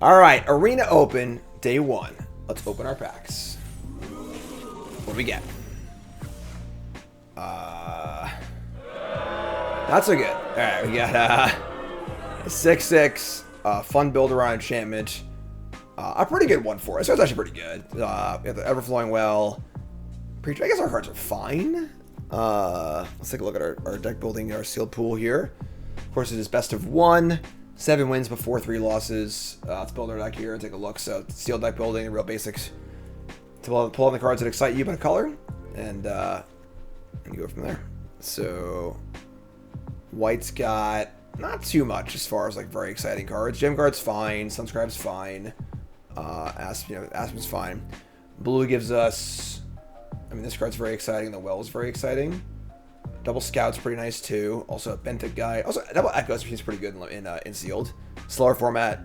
All right, Arena Open, day one. Let's open our packs. What do we get? Not so good. All right, we got a 6/6 fun builder on enchantment. A pretty good one for us. So it's actually pretty good. We have the Everflowing Well. Preacher. I guess our cards are fine. Let's take a look at our deck building, our sealed pool here. Of course, it is best of 1. 7 wins before 3 losses. Let's build our deck here and take a look. So, sealed deck building, real basics. To pull on the cards that excite you by color, and go from there. So, white's got not too much as far as like very exciting cards. Gem Guard's fine. Sunscribe's fine. Aspen's fine. Blue gives us. I mean, this card's very exciting. The Well's very exciting. Double Scout's pretty nice too. Also a Benthic guy. Also Double Echo seems pretty good in sealed. Slower format,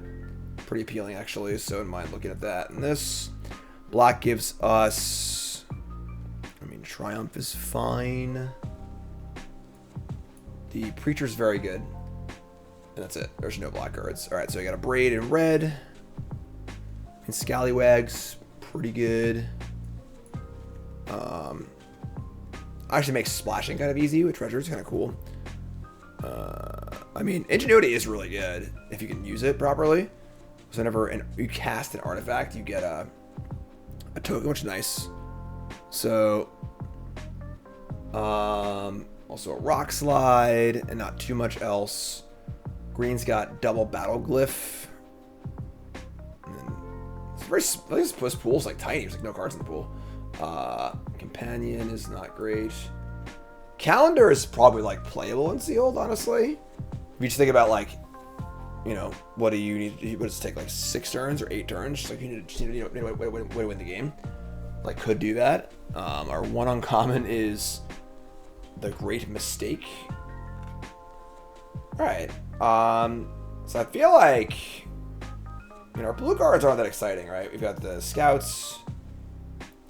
pretty appealing actually. So in mind looking at that. And this black gives us. I mean, Triumph is fine. The Preacher's very good. And that's it. There's no black cards. All right, so I got a Braid in red. And Scallywag's pretty good. Actually makes splashing kind of easy with treasures, kind of cool. I mean, Ingenuity is really good if you can use it properly. So whenever you cast an artifact, you get a token, which is nice. So, also a Rock Slide, and not too much else. Green's got double Battle Glyph. And then it's very, I think this pool's like tiny. There's like no cards in the pool. Companion is not great. Calendar is probably like playable in sealed, honestly. If you just think about like, you know, what do you need? What does it take, like 6 turns or 8 turns? Just like you need to way to win the game. Like could do that. Our one uncommon is the Great Mistake. All right. So I feel like, you know, our blue cards aren't that exciting, right? We've got the Scouts.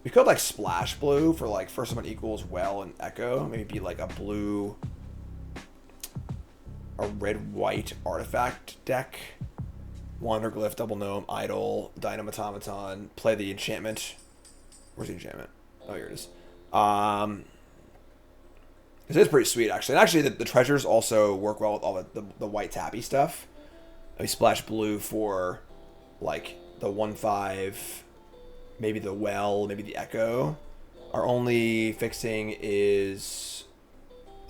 We could like splash blue for like first summon equals Well and Echo. Maybe be like a blue, a red-white artifact deck. Wanderglyph, Double Gnome, Idol, Dynamatomaton. Play the enchantment. Where's the enchantment? Oh, here it is. This is pretty sweet actually. And actually the treasures also work well with all the white tappy stuff. We splash blue for like the 1/5. Maybe the Well, maybe the Echo. Our only fixing is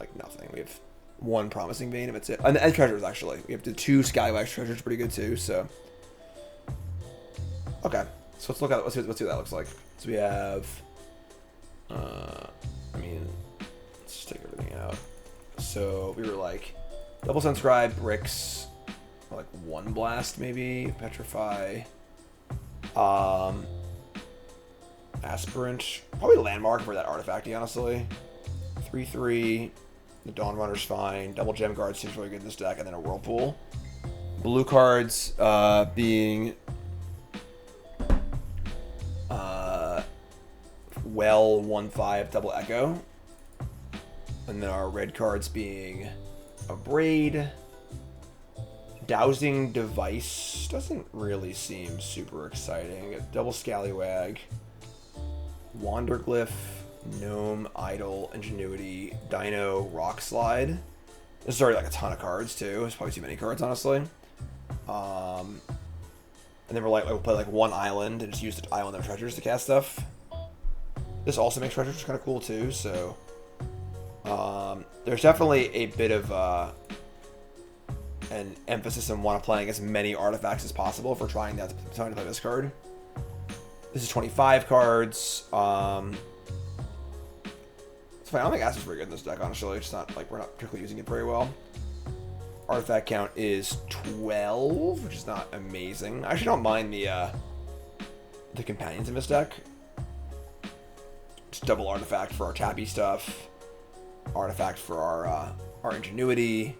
like nothing. We have 1 Promising Vein, if it's it. And treasures, actually. We have the 2 Scallywags treasures, pretty good too, so. Okay. So let's look at let's see what that looks like. So we have I mean, let's just take everything out. So we were like double Sunscribe, Bricks, like 1 Blast maybe, Petrify. Aspirant, probably Landmark for that artifacty, honestly. 3/3. The Dawn Runner's fine. Double Gem Guard seems really good in this deck, and then a Whirlpool. Blue cards being Well 1/5 Double Echo, and then our red cards being a Braid. Dowsing Device doesn't really seem super exciting. A double Scallywag. Wanderglyph, Gnome, Idol, Ingenuity, Dino, Rock Slide. This is already like a ton of cards too. It's probably too many cards, honestly. And then we'll play like 1 island and just use the island of treasures to cast stuff. This also makes treasures kind of cool too. So there's definitely a bit of an emphasis on want to playing as many artifacts as possible for trying to play this card. This is 25 cards. It's fine. I don't think Asp's very good in this deck, honestly. It's not like we're not particularly using it very well. Artifact count is 12, which is not amazing. I actually don't mind the companions in this deck. Just double artifact for our tappy stuff. Artifact for our Ingenuity.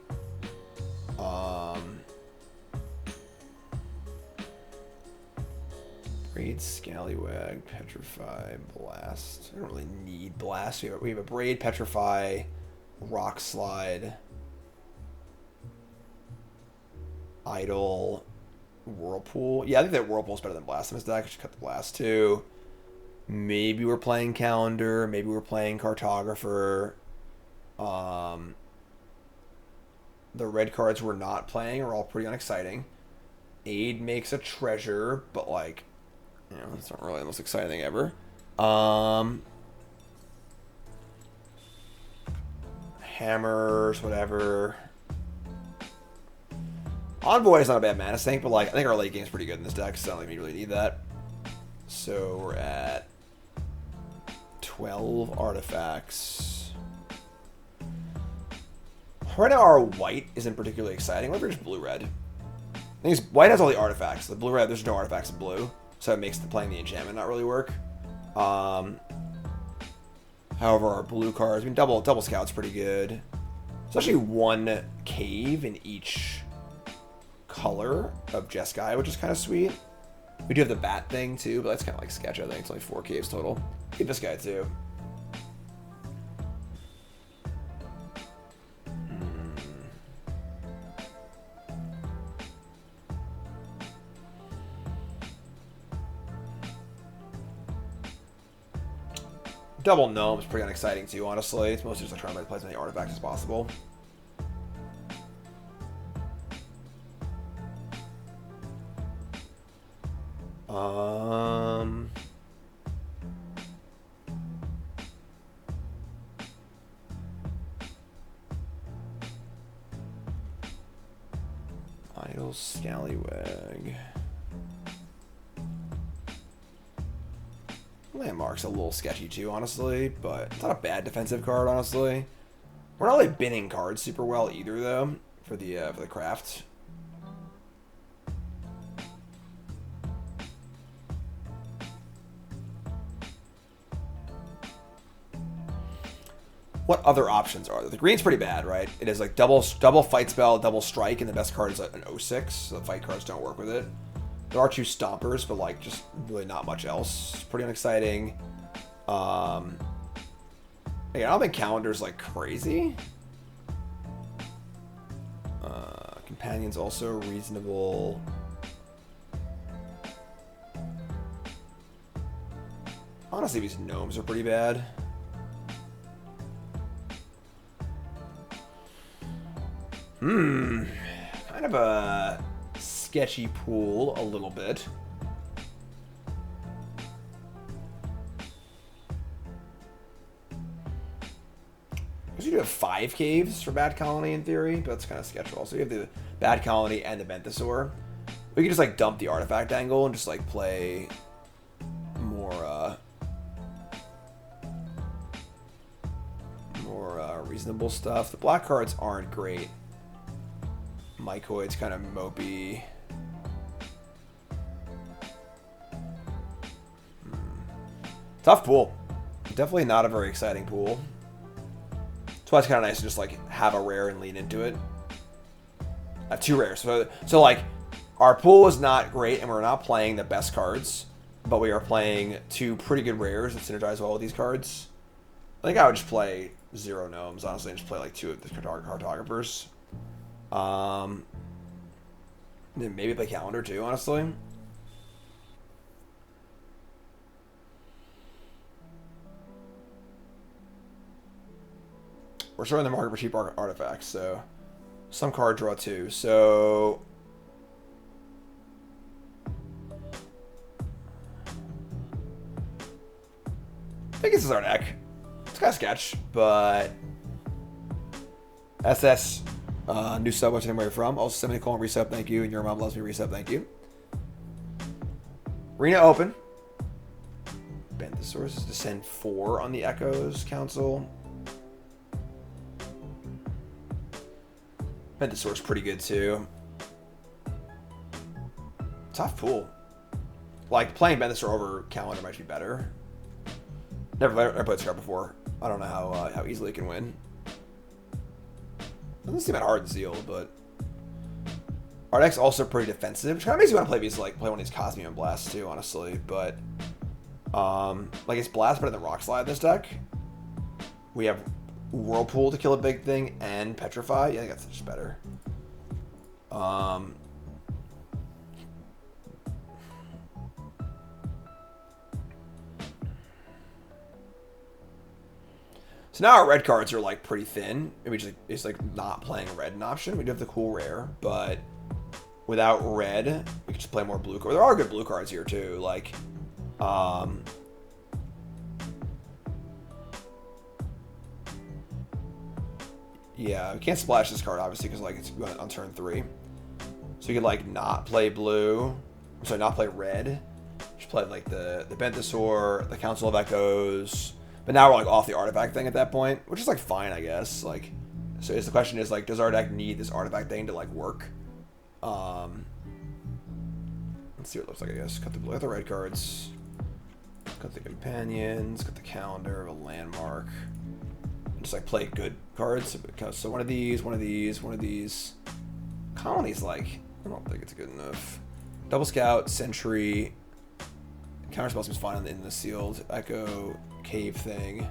Braid, Scallywag, Petrify, Blast. I don't really need Blast. We have a Braid, Petrify, Rock Slide, Idol, Whirlpool. Yeah, I think that Whirlpool's better than Blast in this deck. I should cut the Blast too. Maybe we're playing Calendar. Maybe we're playing Cartographer. The red cards we're not playing are all pretty unexciting. Aid makes a treasure, but like, you know, it's not really the most exciting thing ever. Hammers, whatever. Envoy is not a bad mana sink, but like I think our late game is pretty good in this deck, so I don't think we really need that. So we're at 12 artifacts. Right now our white isn't particularly exciting. What if we're just blue-red? I think white has all the artifacts. The blue-red, there's no artifacts in blue, so it makes playing the enchantment not really work. However, our blue cards, I mean, double scout's pretty good. There's actually one cave in each color of Jeskai, which is kind of sweet. We do have the bat thing too, but that's kind of like sketch. I think it's only 4 caves total. Get this guy too. Double Gnome is pretty unexciting too, honestly. It's mostly just like trying to play as many artifacts as possible. Idle Scallywag. Landmark's a little sketchy too, honestly, but it's not a bad defensive card, honestly. We're not really binning cards super well either, though, for the craft. What other options are there? The green's pretty bad, right? It is like double fight spell, double strike, and the best card is an 06, so the fight cards don't work with it. There are 2 stompers, but like just really not much else. It's pretty unexciting. Again, I don't think Calendar's like crazy. Companion's also reasonable. Honestly, these gnomes are pretty bad. Kind of a sketchy pool a little bit. Because you do have 5 caves for Bad Colony in theory, but that's kind of sketchy also. You have the Bad Colony and the Ventosaur. We could just like dump the artifact angle and just like play more reasonable stuff. The black cards aren't great. Mycoid's kind of mopey. Tough pool. Definitely not a very exciting pool. That's why it's kind of nice to just like have a rare and lean into it. I have 2 rares. So like our pool is not great and we're not playing the best cards, but we are playing 2 pretty good rares that synergize well with these cards. I think I would just play 0 gnomes, honestly, and just play like 2 of the cartographers. Then maybe play Calendar too, honestly. We're showing the market for cheap artifacts, so some card draw too. So I think this is our deck. It's kind of sketch, but SS new sub, what's where you're from. Also, send me a call and resub, thank you. And your mom loves me, resub, thank you. Arena open. Bend the sources to send 4 on the Echoes Council. Bend the source pretty good too. Tough pool. Like playing Bend the Source over Calendar might be better. Never played this card before. I don't know how easily it can win. Doesn't seem that hard and sealed, but our deck's also pretty defensive, which kind of makes me want to play these, like play one of these Cosmium Blasts too, honestly. But like it's Blast better than Rock Slide in this deck. We have Whirlpool to kill a big thing and Petrify. Yeah, I think that's just better. So now our red cards are like pretty thin. Maybe just it's like not playing red an option. We do have the cool rare, but without red, we can just play more blue cards. There are good blue cards here too. Like, yeah, we can't splash this card obviously because like it's on turn 3. So you could like not play blue. I'm sorry, not play red. Just play like the Bentosaur, the Council of Echoes. But now we're like off the artifact thing at that point, which is like fine, I guess. Like, so the question is like, does our deck need this artifact thing to like work? Let's see what it looks like. I guess cut the red cards, cut the companions, cut the calendar, a landmark, and just like play good cards. Because so one of these, one of these, one of these. Colony's like, I don't think it's good enough. Double Scout, Sentry, Counterspell seems fine in the sealed Echo Cave thing.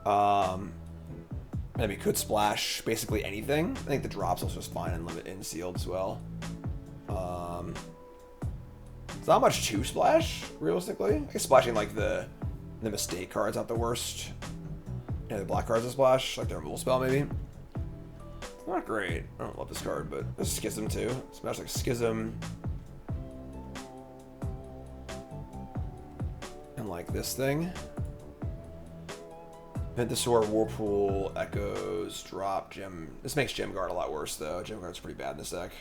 And we could splash basically anything. I think the drops also is fine and limit in sealed as well. It's not much to splash, realistically. I guess splashing like the mistake card's not the worst. Yeah, the black card's a splash, like the removal spell maybe. It's not great. I don't love this card, but there's Schism too. Smash like Schism. And like this thing. Ventosaur, Whirlpool, Echoes, Drop, Gem. This makes Gem Guard a lot worse, though. Gem Guard's pretty bad in this deck.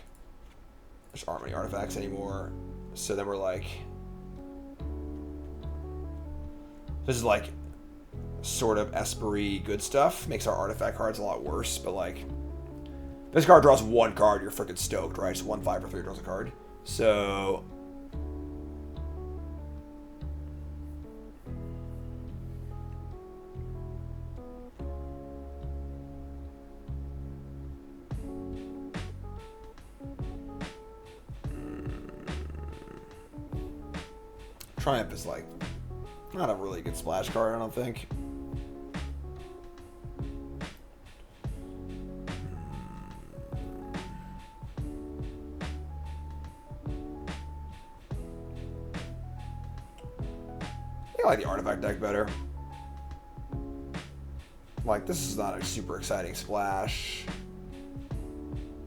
There aren't many artifacts anymore. So then we're like... This is like sort of Espery good stuff. Makes our artifact cards a lot worse, but like... This card draws one card, you're freaking stoked, right? Just 1, 5, or 3 draws a card. So... Triumph is like not a really good splash card, I don't think. I like the artifact deck better. Like, this is not a super exciting splash.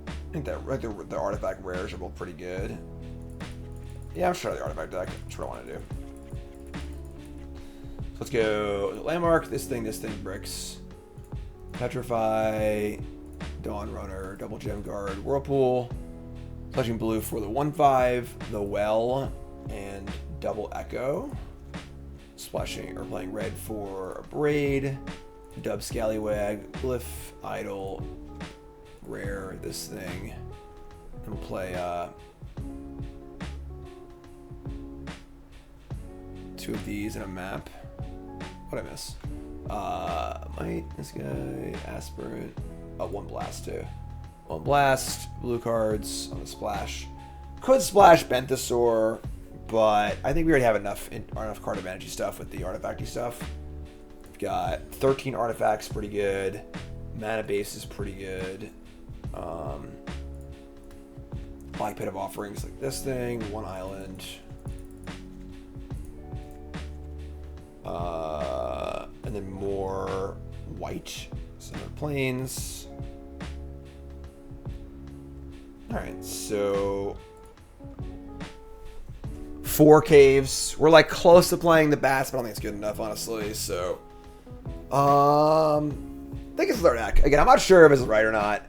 I think that like the artifact rares are both pretty good. Yeah, I'm sure the artifact deck. That's what I want to do. So let's go landmark. This thing, bricks. Petrify, Dawn Runner, double Gem Guard, Whirlpool. Flashing blue for the 1/5, the Well, and double Echo. Splashing or playing red for a Braid, Dub Scallywag, Glyph, Idol, rare this thing, and we'll play 2 of these in a map. What'd I miss? Might, this guy, Aspirant. Oh, 1 blast too. 1 blast, blue cards on the splash. Could splash Bentosaur, but I think we already have enough card advantage stuff with the artifacty stuff. We've got 13 artifacts, pretty good. Mana base is pretty good. Black Pit of Offerings like this thing, 1 island. And then more white, Center Plains. Alright, so 4 caves. We're like close to playing the bats, but I don't think it's good enough, honestly. So I think it's our deck. Again, I'm not sure if it's right or not.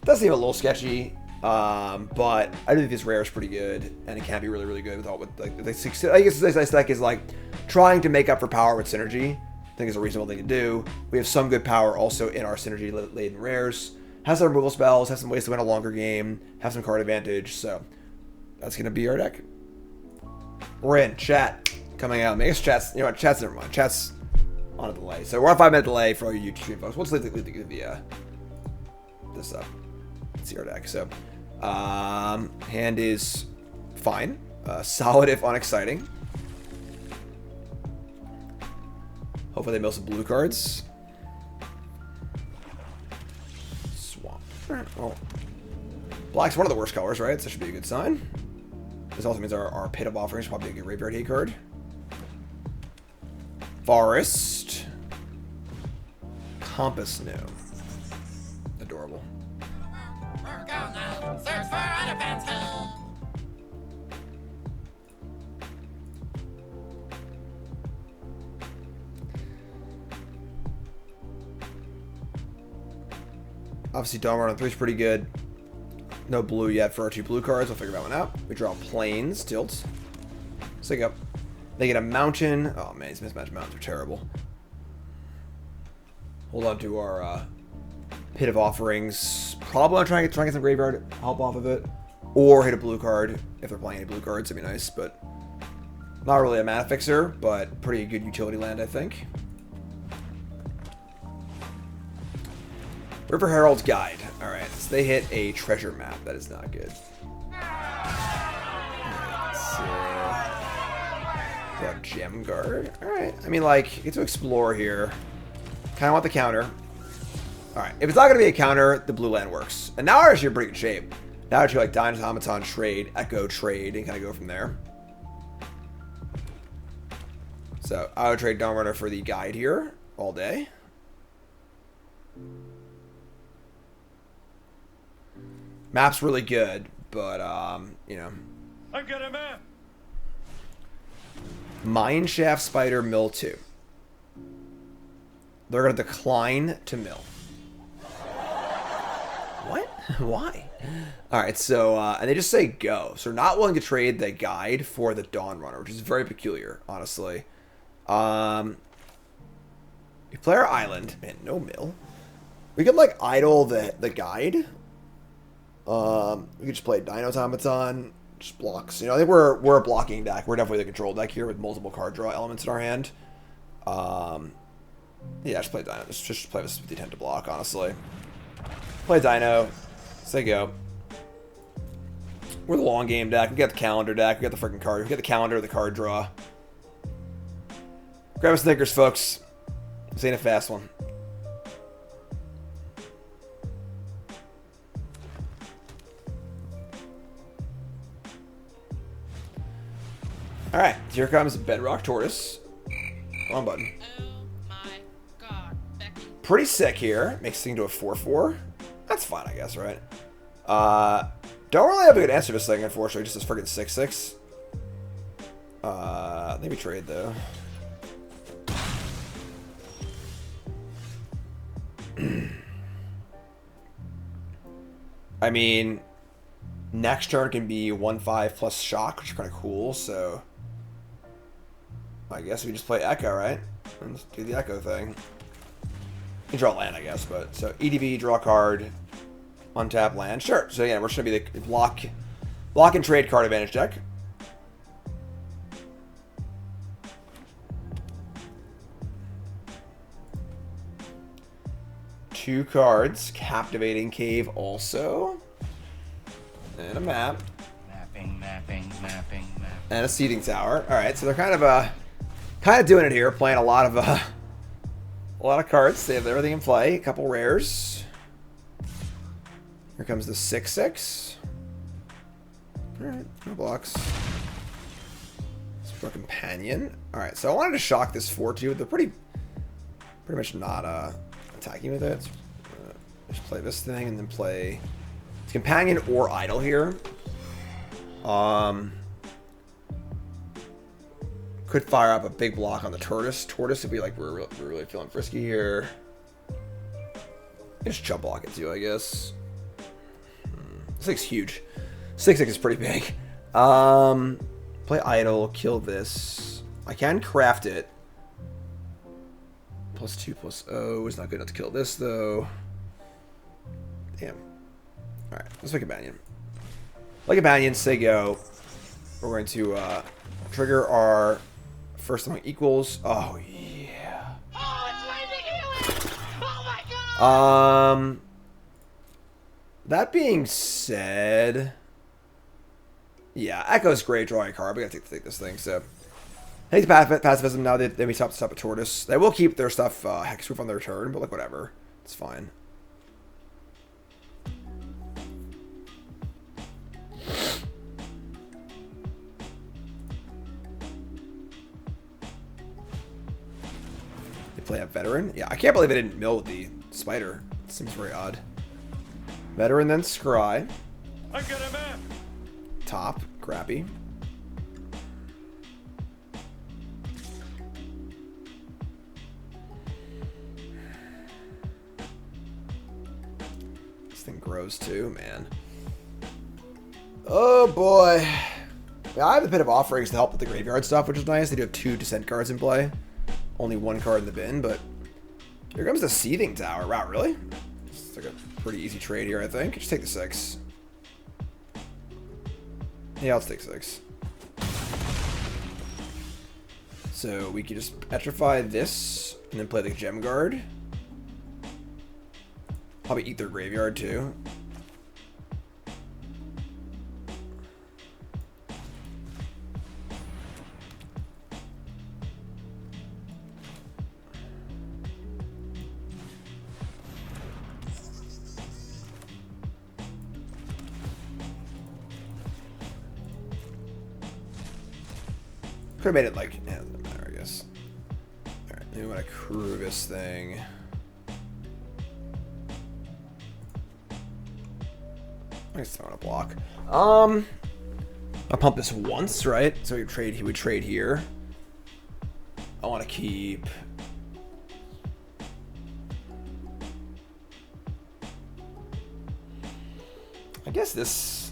It does seem a little sketchy. But I do think this rare is pretty good, and it can be really, really good with all with like I guess this deck is like trying to make up for power with synergy. I think it's a reasonable thing to do. We have some good power also in our synergy laden rares. Has some removal spells, has some ways to win a longer game, have some card advantage. So that's gonna be our deck. We're in chat coming out. I guess chat's chat's never mind. Chat's on a delay, so we're on a 5-minute delay for all you YouTube stream folks. We'll just leave the this up. See our deck. So hand is fine, solid if unexciting. Hopefully they mill some blue cards. Swamp. Well, black's one of the worst colors, right? So that should be a good sign. This also means our Pit of Offerings is probably a good graveyard hate card. Forest. Compass Gnome. Adorable. Search for underpants. Obviously, Dawn Runner 3 is pretty good. No blue yet for our 2 blue cards. We'll figure that one out. We draw plains, tilts. So they get a mountain. Oh man, these mismatched mountains are terrible. Hold on to our Pit of Offerings. Probably want to try and get some graveyard help off of it. Or hit a blue card. If they're playing any blue cards, it'd be nice. But not really a mana fixer, but pretty good utility land, I think. River Herald's Guide. Alright, so they hit a treasure map. That is not good. Draw Gem Guard. Alright, I mean, like, get to explore here. Kind of want the counter. Alright, if it's not going to be a counter, the blue land works. And now we're actually in pretty good shape. Now it's like Dino Automaton trade, Echo trade, and kind of go from there. So I would trade Dawn Runner for the guide here all day. Map's really good, but you know. I got a map. Mineshaft Spider Mill 2. They're gonna decline to mill. What? Why? Alright, so and they just say go. So they're not willing to trade the guide for the Dawn Runner, which is very peculiar, honestly. You play our island. Man, no mill. We could like idle the guide. We could just play Dino Automaton, just blocks. You know, I think we're a blocking deck. We're definitely the control deck here with multiple card draw elements in our hand. Yeah, just play Dino. Just play this with the intent to block, honestly. Play Dino. Say go. We're the long game deck. We got the calendar deck. We got the freaking card. We got the calendar, the card draw. Grab a Snickers, folks. This ain't a fast one. Alright, here comes Bedrock Tortoise. Wrong button. Oh my god, Becky. Pretty sick here. Makes thing to a 4/4. That's fine, I guess, right? Don't really have a good answer to this thing, unfortunately. Just this freaking 6/6. Maybe trade, though. I mean, next turn can be 1/5 plus shock, which is kind of cool, so I guess we just play Echo, right? And just do the Echo thing. You can draw land, I guess, but so EDV, draw card, untap land. Sure. So yeah, we're just gonna be the block and trade card advantage deck. Two cards, Captivating Cave also. And a map. Mapping. And a seeding tower. Alright, so they're kind of doing it here, playing a lot of cards. They have everything in play. A couple rares. Here comes the 6/6. Alright, no blocks. It's for Companion. Alright, so I wanted to shock this 4/2. They're pretty much not attacking with it. So, just play this thing and then play Companion or Idle here. Could fire up a big block on the Tortoise. Tortoise would be like, we're really feeling frisky here. Just jump block it too, I guess. This thing's huge. 6/6 is pretty big. Play Idle, kill this. I can craft it. +2/+0 is not good enough to kill this, though. Damn. Alright, let's play Companion. Play Companion, say go. We're going to trigger our first among equals. Oh, yeah. Oh, it's lightning healing! Oh my god! That being said, yeah, Echo's great drawing a card. We gotta take this thing, so. Take the pacifism now. They may stop a Tortoise. They will keep their stuff hexproof on their turn, but like whatever. It's fine. They play a veteran. Yeah, I can't believe they didn't mill the Spider. Seems very odd. Veteran, then Scry. I got a map. Top. Crappy. This thing grows too, man. Oh boy. Yeah, I have a bit of offerings to help with the graveyard stuff, which is nice. They do have 2 Descent cards in play. Only 1 card in the bin, but here comes the Seething Tower. Wow, really? It's like a pretty easy trade here, I think. Just take the 6. Yeah, I'll take 6. So we can just petrify this and then play the Gem Guard. Probably eat their graveyard too. Could have made it like, yeah, it doesn't matter, I guess. Alright, we want to crew this thing. I guess I want to block. I'll pump this once, right? So we trade here. I want to keep. I guess this.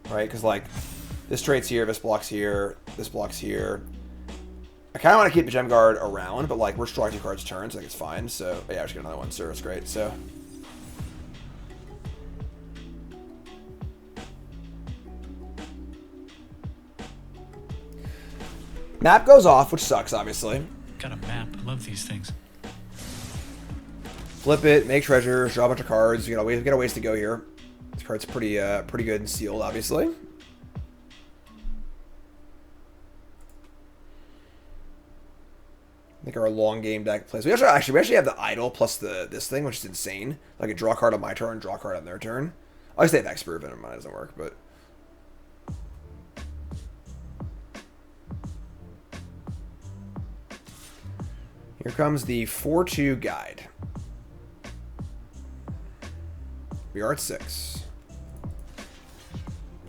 Right, because like this trade's here, this block's here, this block's here. I kind of want to keep the Gem Guard around, but like we're drawing 2 cards a turn, so I think it's fine. So yeah, I just get another one, so it's great. So. Map goes off, which sucks, obviously. Got a map. I love these things. Flip it, make treasure, draw a bunch of cards. You know, we got a ways to go here. This card's pretty good and sealed, obviously. I think our long game deck plays. We actually have the idol plus this thing, which is insane. Like a draw card on my turn, draw card on their turn. I guess they have Expert, but mine doesn't work. But here comes the 4-2 guide. We are at 6.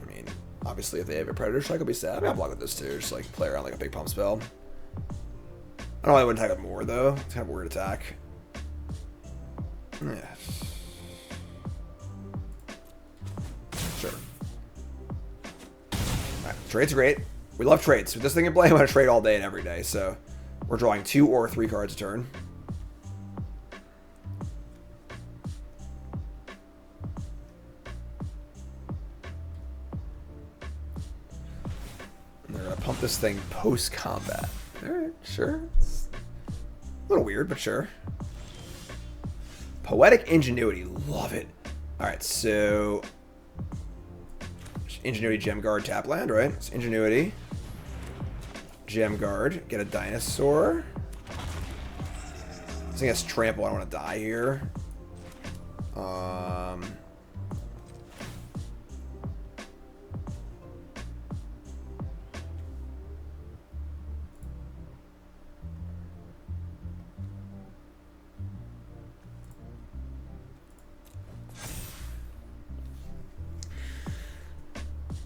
I mean, obviously, if they have a Predator Strike, I'll be sad. I mean, I'll block with this too. Just like play around like a big pump spell. I don't know why I wouldn't attack it more though. It's kind of a weird attack. Yeah. Sure. Alright, trade's great. We love trades. With this thing in play, I want to trade all day and every day. So we're drawing 2 or 3 cards a turn. And they're going to pump this thing post-combat. Alright, sure. It's a little weird, but sure. Poetic Ingenuity. Love it. Alright, so Ingenuity, Gem Guard, tap land, right? It's Ingenuity, Gem Guard, get a dinosaur. I think that's Trample. I don't want to die here.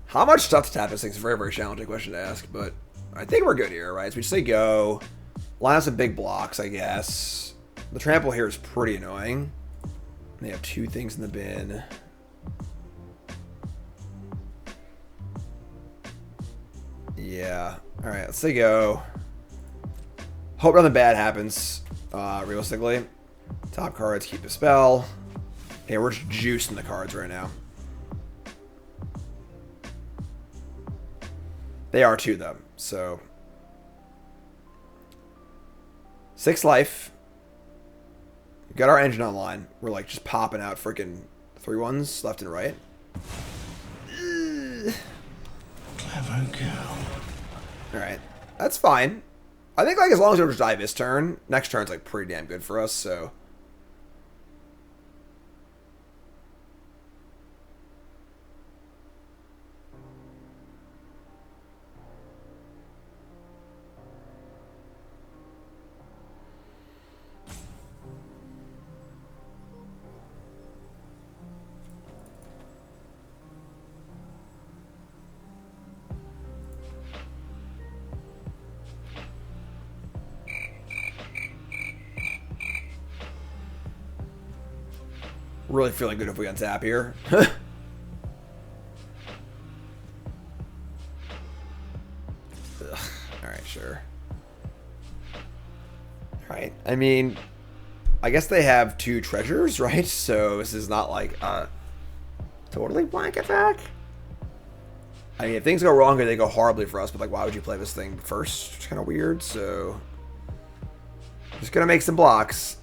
How much stuff to tap this thing is a very, very challenging question to ask, but I think we're good here, right? So we just say go. Line up some big blocks, I guess. The trample here is pretty annoying. They have 2 things in the bin. Yeah. Alright, let's say go. Hope nothing bad happens, realistically. Top cards, keep the spell. Okay, we're just juicing the cards right now. They are too, though. So 6 life. Got our engine online. We're like just popping out freaking 3-1s left and right. Clever girl. All right, that's fine. I think like as long as we don't just die this turn, next turn's like pretty damn good for us. So. Really feeling good if we untap here. Alright, sure. Alright, I mean, I guess they have 2 treasures, right? So this is not like a totally blank attack. I mean, if things go wrong, they go horribly for us, but like, why would you play this thing first? It's kind of weird, so... Just gonna make some blocks.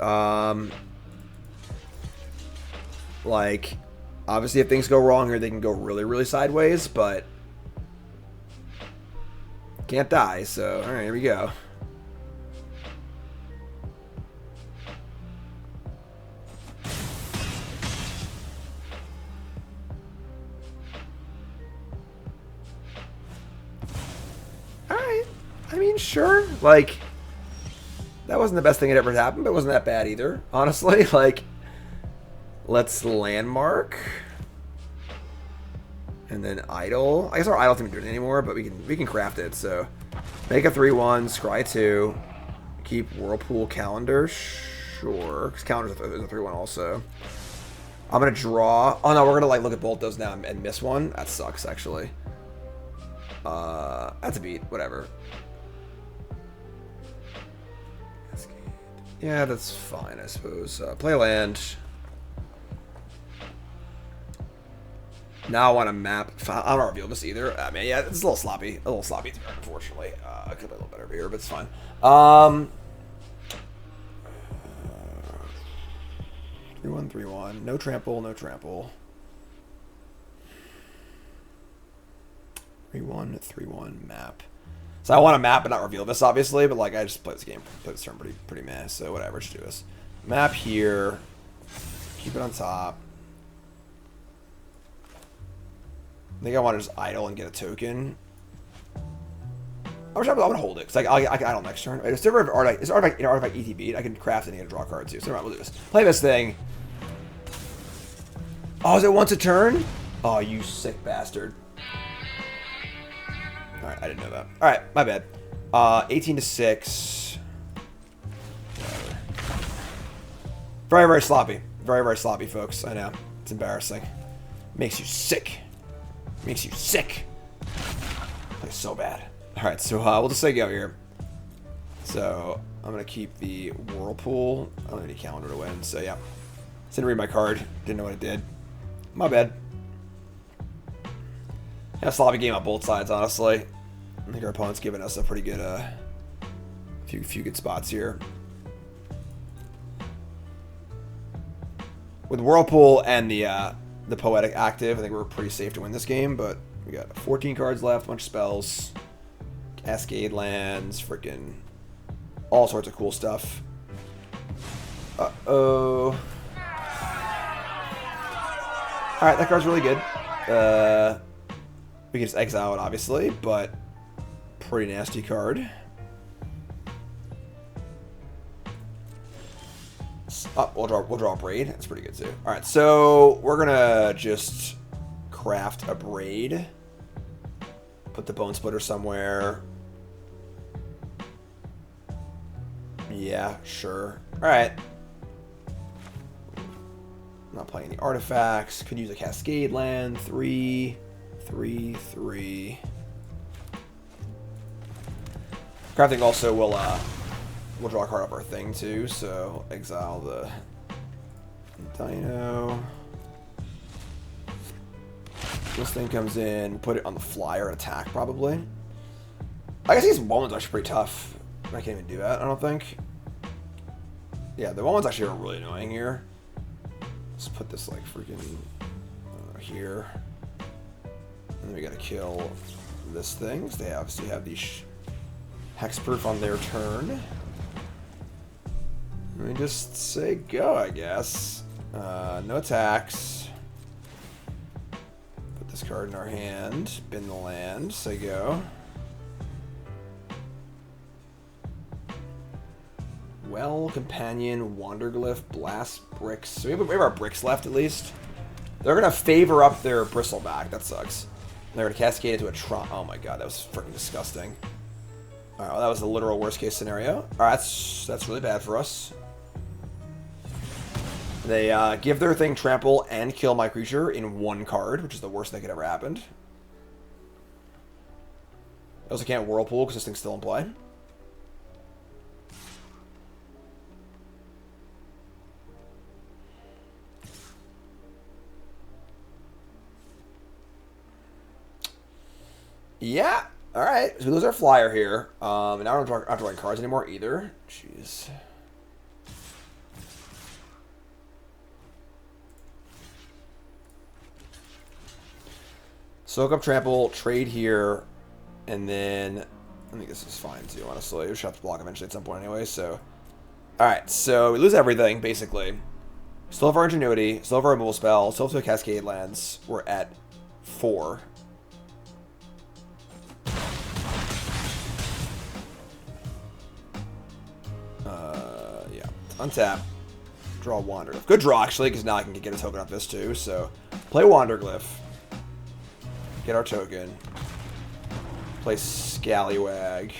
Like, obviously if things go wrong here, they can go really, really sideways, but... Can't die, so... Alright, here we go. I mean, sure. Like, that wasn't the best thing that ever happened, but it wasn't that bad either, honestly. Like, let's landmark. And then idle. I guess our idle doesn't do it anymore, but we can craft it. So, make a 3/1, scry 2. Keep whirlpool calendar. Sure. Because calendar is a 3/1 also. I'm going to draw. Oh, no, we're going to, like, look at both those now and miss one. That sucks, actually. That's a beat. Whatever. Yeah, that's fine, I suppose. Play land. Now I want to map. I don't reveal this either. I mean, yeah, it's a little sloppy. A little sloppy, unfortunately. I could play a little better over here, but it's fine. 3/1, 3/1. No trample, no trample. 3/1, 3/1 map. So I want to map but not reveal this, obviously, but like I just play this game, play this turn pretty meh, so whatever, just do this. Map here, keep it on top. I think I want to just idle and get a token. I'm gonna hold it because I idle next turn. Is artifact ETB? I can craft it and get a draw card too. So we'll do this. Play this thing. Oh, is it once a turn? Oh, you sick bastard. Alright, I didn't know that. Alright, my bad. 18-6. Whatever. Very, very sloppy. Very, very sloppy, folks. I know. It's embarrassing. Makes you sick. Makes you sick. Plays so bad. Alright, so we'll just say go here. So, I'm going to keep the Whirlpool. I don't have any calendar to win, so yeah. Didn't read my card. Didn't know what it did. My bad. Yeah, sloppy game on both sides, honestly. I think our opponent's giving us a pretty good, few good spots here. With Whirlpool and the Poetic active, I think we're pretty safe to win this game, but we got 14 cards left, a bunch of spells, Cascade lands, freaking all sorts of cool stuff. Uh-oh. Alright, that card's really good. We can just exile it, obviously, but pretty nasty card. Oh, we'll draw a Braid. That's pretty good, too. Alright, so we're going to just craft a Braid. Put the Bone Splitter somewhere. Yeah, sure. Alright. Not playing the artifacts. Could use a Cascade land. 3, 3. Crafting also will we'll draw a card off our thing too, so exile the Dino. This thing comes in, we'll put it on the flyer and attack probably. I guess these one's actually pretty tough. I can't even do that, I don't think. Yeah, the one's actually really annoying here. Let's put this like freaking here. And then we gotta kill this thing, because they obviously have these hexproof on their turn. Let me just say go, I guess. No attacks. Put this card in our hand. Bin the land. Say go. Well, Companion, Wanderglyph, Blast, Bricks. So we have our Bricks left, at least. They're going to favor up their Bristleback. That sucks. They're going to cascade into a Tron. Oh my god, that was freaking disgusting. Alright, well, that was the literal worst case scenario. Alright, that's really bad for us. They give their thing trample and kill my creature in 1 card, which is the worst that could ever happen. I also can't Whirlpool because this thing's still in play. Yeah. All right. So we lose our flyer here. And now I don't have to write cards anymore either. Jeez. Soak up trample, trade here, and then I think this is fine too, honestly. We should have to block eventually at some point anyway, so. Alright, so we lose everything, basically. Still have our Ingenuity, still have our removal spell, still have 2 Cascade lands. We're at 4. Yeah. Untap. Draw Wanderglyph. Good draw, actually, because now I can get a token off this too, so. Play Wanderglyph. Get our token. Play Scallywag.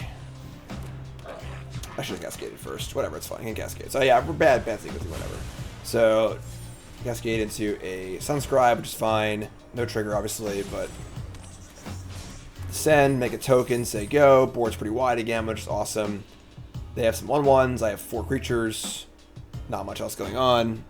I should have Cascaded first. Whatever, it's fine. I can Cascade. So yeah, we're bad sequencing, whatever. So, Cascade into a Sunscribe, which is fine. No trigger, obviously, but... Send, make a token, say go. Board's pretty wide again, which is awesome. They have some 1/1s. I have 4 creatures. Not much else going on.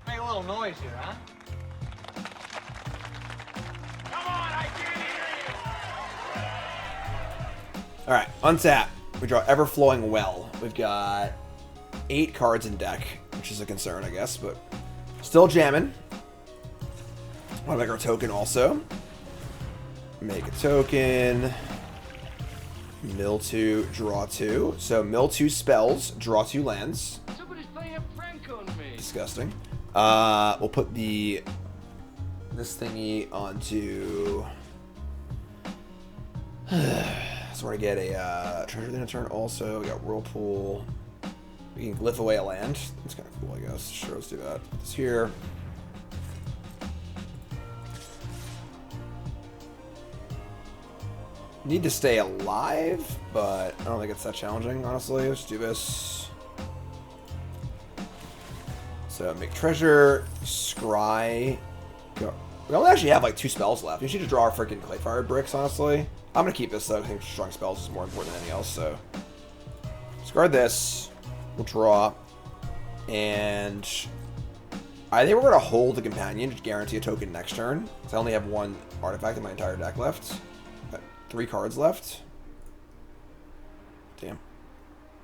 Make a little noise here, huh? Come on, I can't hear you! Alright, untap. We draw Everflowing Well. We've got 8 cards in deck, which is a concern, I guess, but still jamming. Want to make our token also. Make a token. Mill 2, draw 2. So mill 2 spells, draw 2 lands. Somebody's playing a prank on me. Disgusting. We'll put this thingy onto. So we're gonna get a treasure in a turn. Also, we got Whirlpool. We can glyph away a land. That's kind of cool, I guess. Sure, let's do that. Put this here. Need to stay alive, but I don't think it's that challenging, honestly. Let's do this. So make treasure, scry. Go. We only actually have like 2 spells left. We should just draw our freaking Clayfire bricks, honestly. I'm gonna keep this though. I think strong spells is more important than anything else. So discard this. We'll draw, and I think we're gonna hold the companion to guarantee a token next turn. Because I only have 1 artifact in my entire deck left. Got 3 cards left. Damn.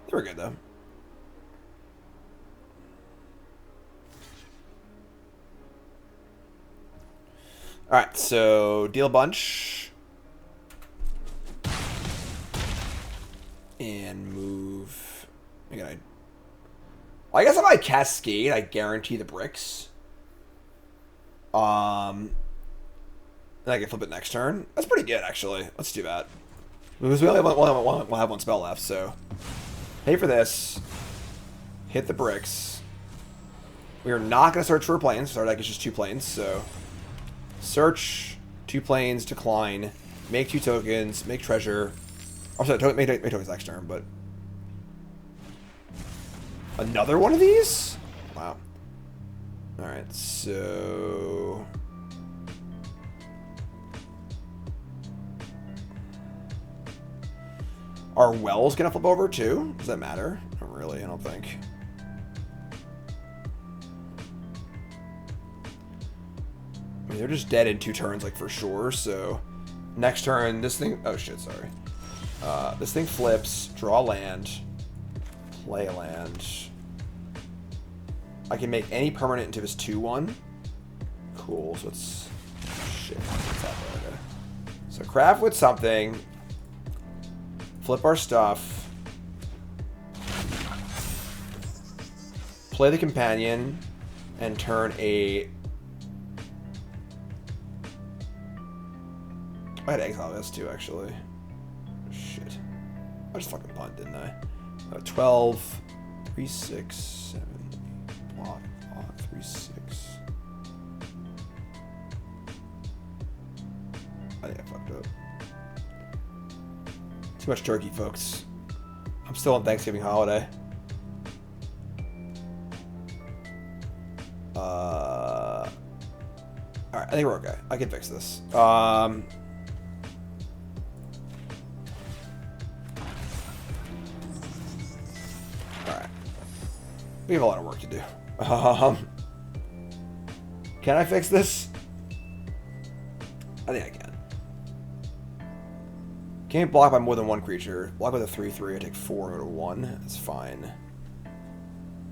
They were good though. Alright, so deal a bunch. And move. Again, I guess if I Cascade, I guarantee the bricks. Then I can flip it next turn. That's pretty good, actually. Let's do that. Because we only have we'll have 1 spell left, so. Pay for this. Hit the bricks. We are not going to search for planes. Our deck is just 2 planes, so. Search, 2 planes, decline, make 2 tokens, make treasure. Oh, sorry, make tokens next turn, but. Another one of these? Wow. Alright, so. Are wells gonna flip over too? Does that matter? Not really, I don't think. I mean, they're just dead in 2 turns, like, for sure, so... Next turn, this thing... Oh, shit, sorry. This thing flips, draw land, play a land. I can make any permanent into this 2/1. Cool, so it's... Shit, what's that there? Okay. So craft with something. Flip our stuff. Play the companion. And turn a... I had exile this too, actually. Shit. I just fucking punt, didn't I? 12, 3, 6, 7, 8, block, 3, 3-6. I think I fucked up. Too much turkey, folks. I'm still on Thanksgiving holiday. Alright, I think we're okay. I can fix this. Alright. We have a lot of work to do. Can I fix this? I think I can. Can't block by more than one creature. Block with a 3/3. I take 4 and go to 1. That's fine.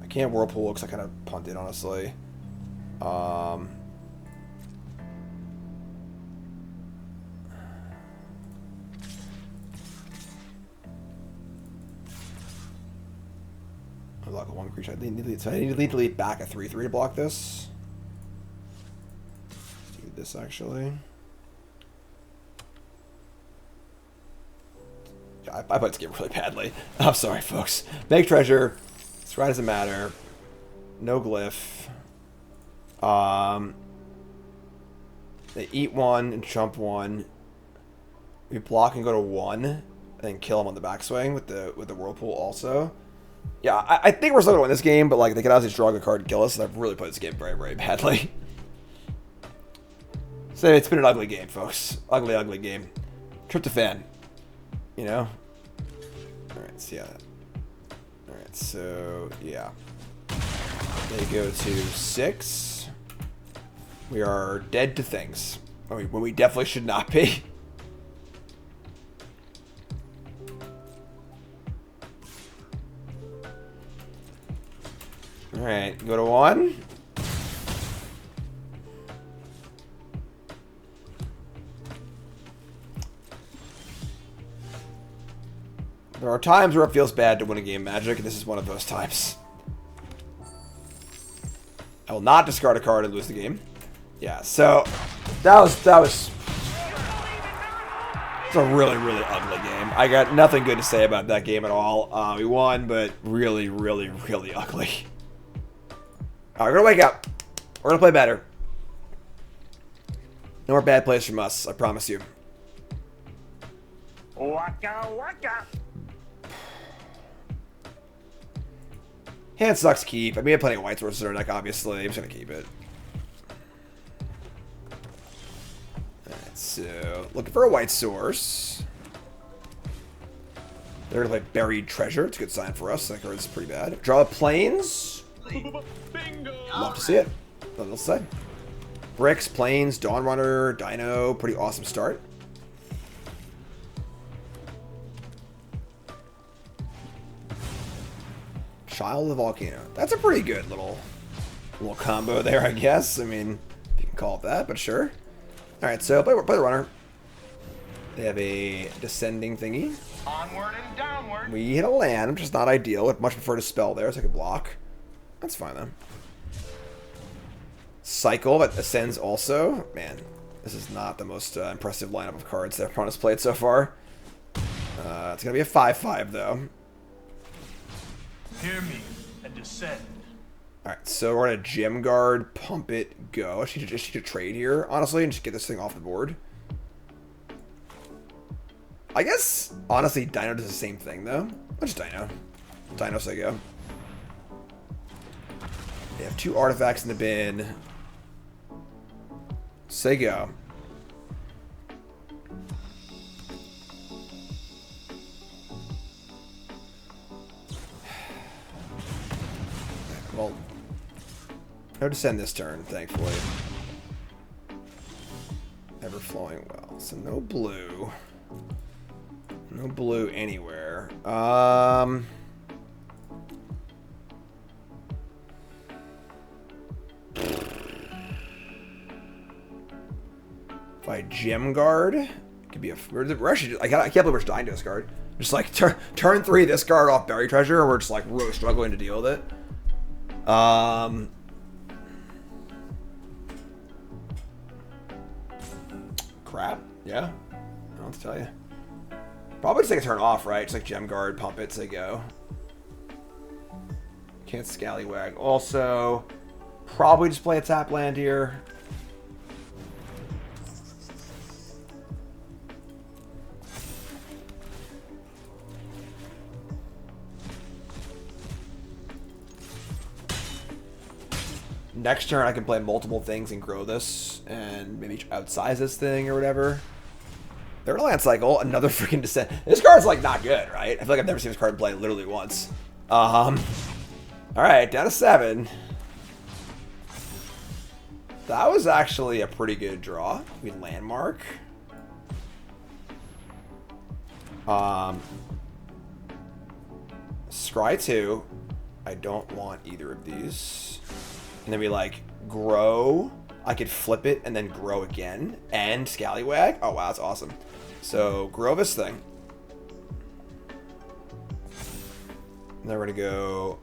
I can't whirlpool because I kind of punted, honestly. I block a 1 creature. So I need to delete back a 3/3 to block this. Let's do this actually. I played this game really badly. I'm sorry, folks. Make treasure. Scry doesn't matter. No glyph. They eat 1 and jump 1. We block and go to 1, and then kill them on the backswing with the whirlpool also. Yeah, I think we're still gonna win this game, but like they could obviously draw a card and kill us, and I've really played this game very, very badly. So it's been an ugly game, folks. Ugly, ugly game. Tryptophan. You know? Alright, so yeah. Alright, so yeah. They go to 6. We are dead to things. When we definitely should not be. Alright, go to 1. There are times where it feels bad to win a game, Magic, and this is one of those times. I will not discard a card and lose the game. Yeah, so that was it's a really, really ugly game. I got nothing good to say about that game at all. We won, but really, really, really ugly. Alright, we're gonna wake up. We're gonna play better. No more bad plays from us, I promise you. Waka waka. Hand sucks keep. I mean, I have plenty of white sources in our deck, obviously. I'm just gonna keep it. Alright, so looking for a white source. They're gonna play Buried Treasure. It's a good sign for us. That card's pretty bad. Draw Plains. Bingo. Love to see it. Nothing else to say. Bricks, Plains, Dawn Runner, Dino. Pretty awesome start. Child of the Volcano. That's a pretty good little combo there, I guess. I mean, if you can call it that, but sure. Alright, so play the runner. They have a descending thingy. Onward and downward. We hit a land, which is not ideal. I'd much prefer to spell there so I could block. That's fine, though. Cycle that ascends also. Man, this is not the most impressive lineup of cards that opponents played so far. It's going to be a 5/5, though. Hear me and descend. Alright, so we're going to Gem Guard, pump it, go. I should just trade here, honestly, and just get this thing off the board. I guess, honestly, Dino does the same thing, though. I'll just Dino. Dino, say go. They have 2 artifacts in the bin. Say go. Well, no descend this turn, thankfully. Ever flowing well. So no blue. No blue anywhere. If I Gem Guard, it could be a. We're actually. I can't believe we're dying to this card. Just like turn 3, this card off Buried Treasure, and we're just like really struggling to deal with it. Crap. Yeah. I don't know what to tell you. Probably just take a turn off, right? Just like Gem Guard, pump it, say go. Can't Scallywag. Also, Probably just play a tap land here. Next turn, I can play multiple things and grow this, and maybe outsize this thing or whatever. Third land cycle, another freaking descent. This card's like not good, right? I feel like I've never seen this card play literally once. All right, down to 7. That was actually a pretty good draw. We landmark. Scry 2. I don't want either of these. And then we like grow. I could flip it and then grow again. And Scallywag. Oh wow, that's awesome. So grow this thing. And then we're gonna go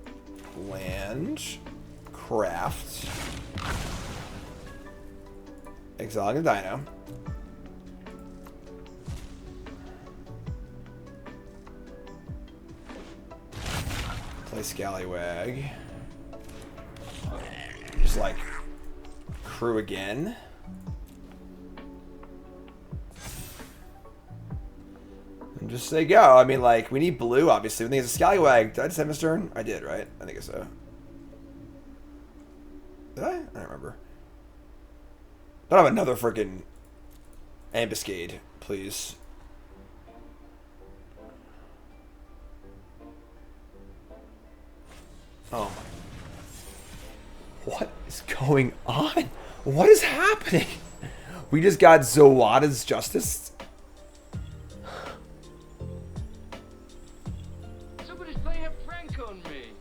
land, craft, exiling the dino. Play Scallywag. Just like crew again. And just say go. I mean, like, we need blue, obviously. We think it's a Scallywag. Did I just have his turn? I did, right? I think so. Did I? I don't remember. Don't have another freaking ambuscade, please. Oh my. What is going on? What is happening? We just got Zawada's Justice. Somebody's playing a prank on me.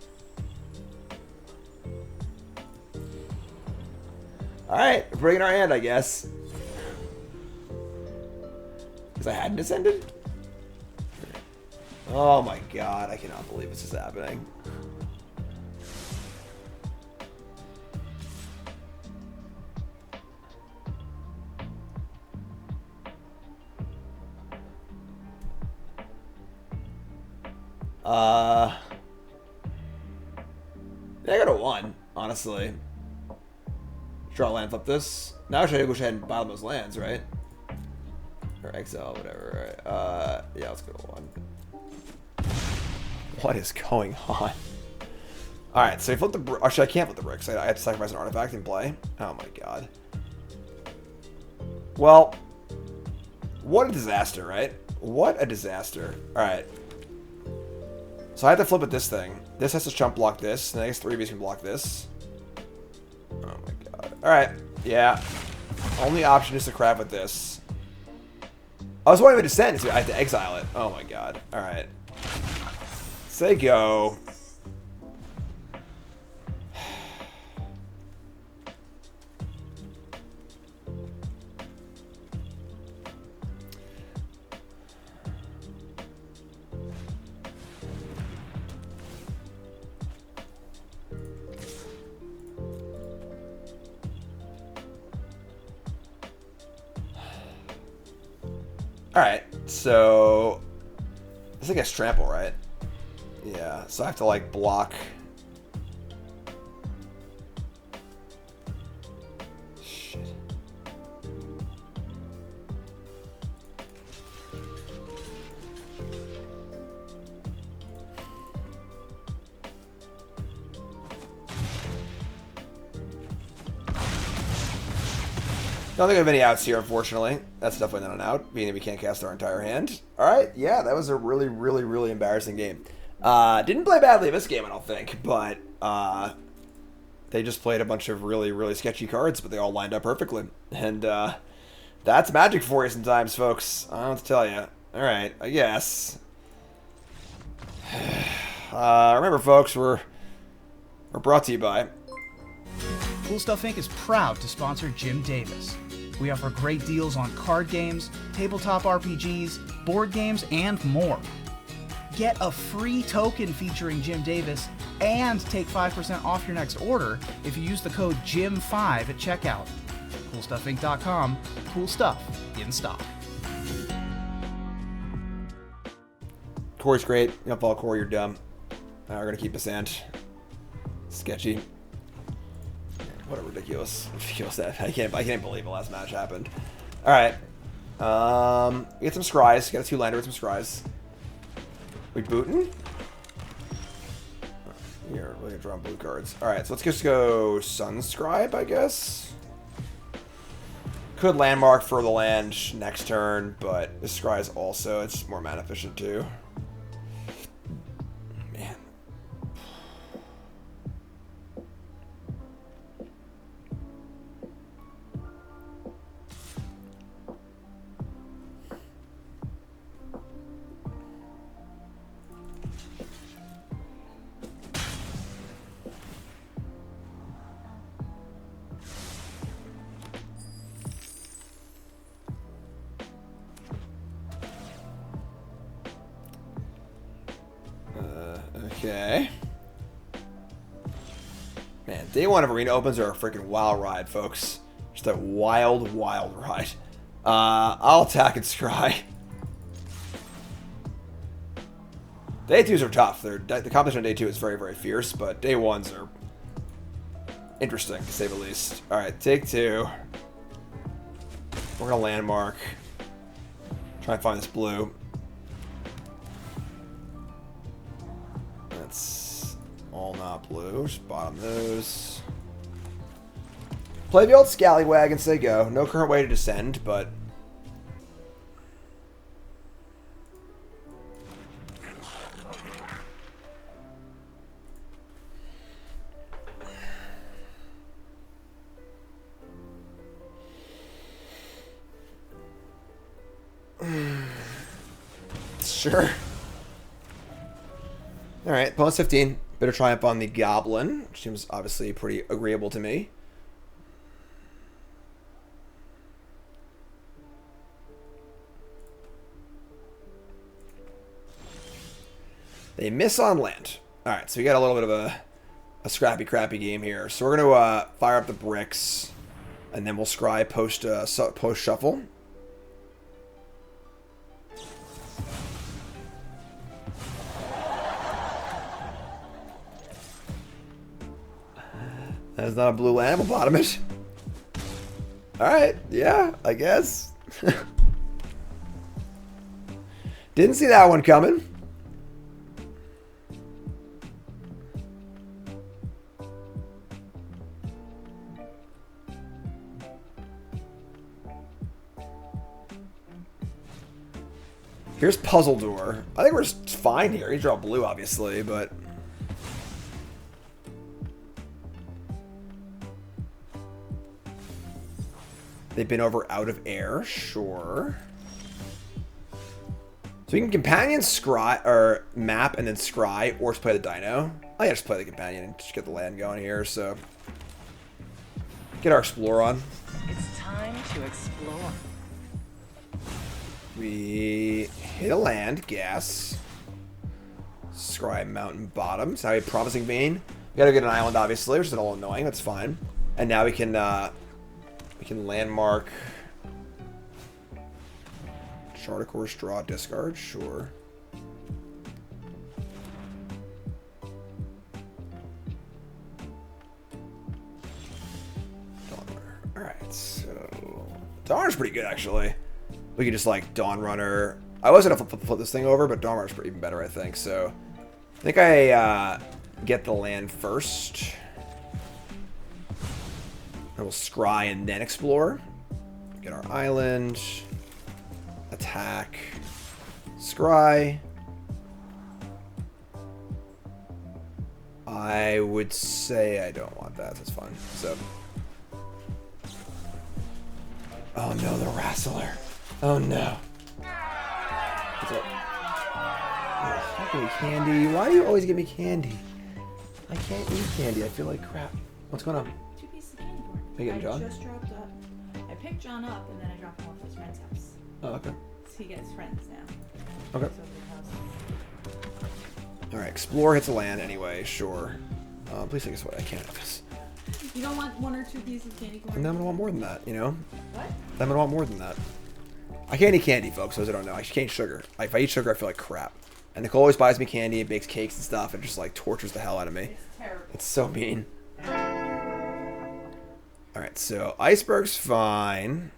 Alright, we're bringing our hand, I guess. Because I hadn't descended? Oh my god, I cannot believe this is happening. I got a 1, honestly. Draw land, flip this. Now I should go ahead and buy those lands, right? Or exile, whatever. Right? Yeah, let's go to 1. What is going on? Alright, so you flip the... Actually, I can't flip the bricks. I have to sacrifice an artifact and play. Oh my god. Well, what a disaster, right? What a disaster. Alright. So I have to flip at this thing. This has to chump block this. The next 3 of these can block this. Oh my god. Alright. Yeah. Only option is to crap with this. I was wanting to descend, so I have to exile it. Oh my god. Alright. Say go. Alright, so it's like a trample, right? Yeah, so I have to like block. Shit. Don't think I have any outs here, unfortunately. That's definitely not an out, being that we can't cast our entire hand. Alright, yeah, that was a really, really, really embarrassing game. Didn't play badly this game, I don't think, but they just played a bunch of really, really sketchy cards, but they all lined up perfectly. And that's magic for you sometimes, folks. I don't know what to tell you. Alright, I guess. Remember, folks, we're brought to you by... Cool Stuff Inc. is proud to sponsor Jim Davis. We offer great deals on card games, tabletop RPGs, board games, and more. Get a free token featuring Jim Davis and take 5% off your next order if you use the code JIM5 at checkout. CoolStuffInc.com. Cool stuff in stock. Corey's great. You don't follow Corey, you're dumb. We're going to keep a sand. Sketchy. What a ridiculous that. I can't believe the last match happened. All right. Get some scries. Got a 2-lander with some scries. We booting? Here, we're gonna draw blue cards. All right, so let's just go Sunscribe, I guess. Could landmark for the land next turn, but this scries also. It's more mana efficient too. Man. Okay. Man, day 1 of Arena Opens are a freaking wild ride, folks. Just a wild, wild ride. I'll attack and scry. Day 2s are tough. The competition on day 2 is very, very fierce, but day 1s are interesting, to say the least. Alright, take 2. We're gonna landmark. Try and find this blue. That's all not blue. Just bottom those. Play the old scallywag and say go. No current way to descend, but sure. Alright, bonus 15. Bit of triumph on the goblin, which seems obviously pretty agreeable to me. They miss on land. Alright, so we got a little bit of a scrappy, crappy game here. So we're going to fire up the bricks, and then we'll scry post shuffle. That's not a blue land. We'll bottom it. Alright, yeah, I guess. Didn't see that one coming. Here's Puzzle Door. I think we're just fine here. You draw blue, obviously, but they've been over out of air, sure. So we can companion, scry, or map and then scry, or just play the dino. I just play the companion and just get the land going here, so get our explore on. It's time to explore. We hit a land, gas. Scry mountain bottom. So now we have promising vein. We gotta get an island, obviously, which is a little annoying. That's fine. And now we can landmark. Shard of course, draw, discard, sure. Dawnrunner. Alright, so Dawnrunner's pretty good actually. We could just like Dawnrunner. I was gonna flip this thing over, but Dawnrunner's even better, I think. So I think I get the land first. I will scry and then explore. Get our island. Attack. Scry. I would say I don't want that. That's fine. So. Oh no, the Wrestler. Oh no. What's up? Don't give me candy. Why do you always give me candy? I can't eat candy. I feel like crap. What's going on? 2 pieces of candy bar. Are you getting John? I just dropped up. I picked John up and then I dropped him off at his friend's house. Oh, okay. So he gets friends now. Okay. He's over the house. Alright, explore hits a land anyway, sure. Please take this away. I can't. You don't want 1 or 2 pieces of candy corn? And then I'm gonna want more than that, you know? What? I'm gonna want more than that. I can't eat candy, folks, those that don't know. I can't eat sugar. If I eat sugar, I feel like crap. And Nicole always buys me candy and bakes cakes and stuff and just like tortures the hell out of me. It's terrible. It's so mean. Alright, so Iceberg's fine.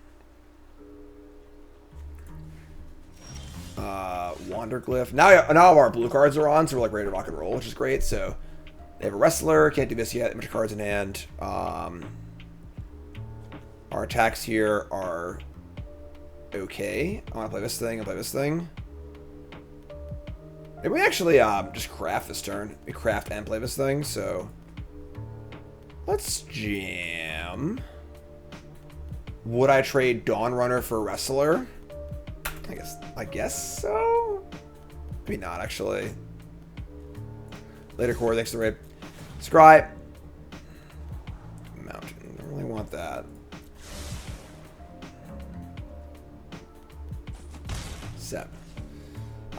Wanderglyph. Now our blue cards are on, so we're like ready to rock and roll, which is great. So they have a Wrestler. Can't do this yet. A bunch of cards in hand. Our attacks here are okay. I want to play this thing and play this thing. Maybe we actually just craft this turn. We craft and play this thing, so let's jam. Would I trade Dawn Runner for Wrestler? I guess so. Maybe not, actually. Later core, thanks to the raid. Scry. Mountain. I don't really want that. Seven.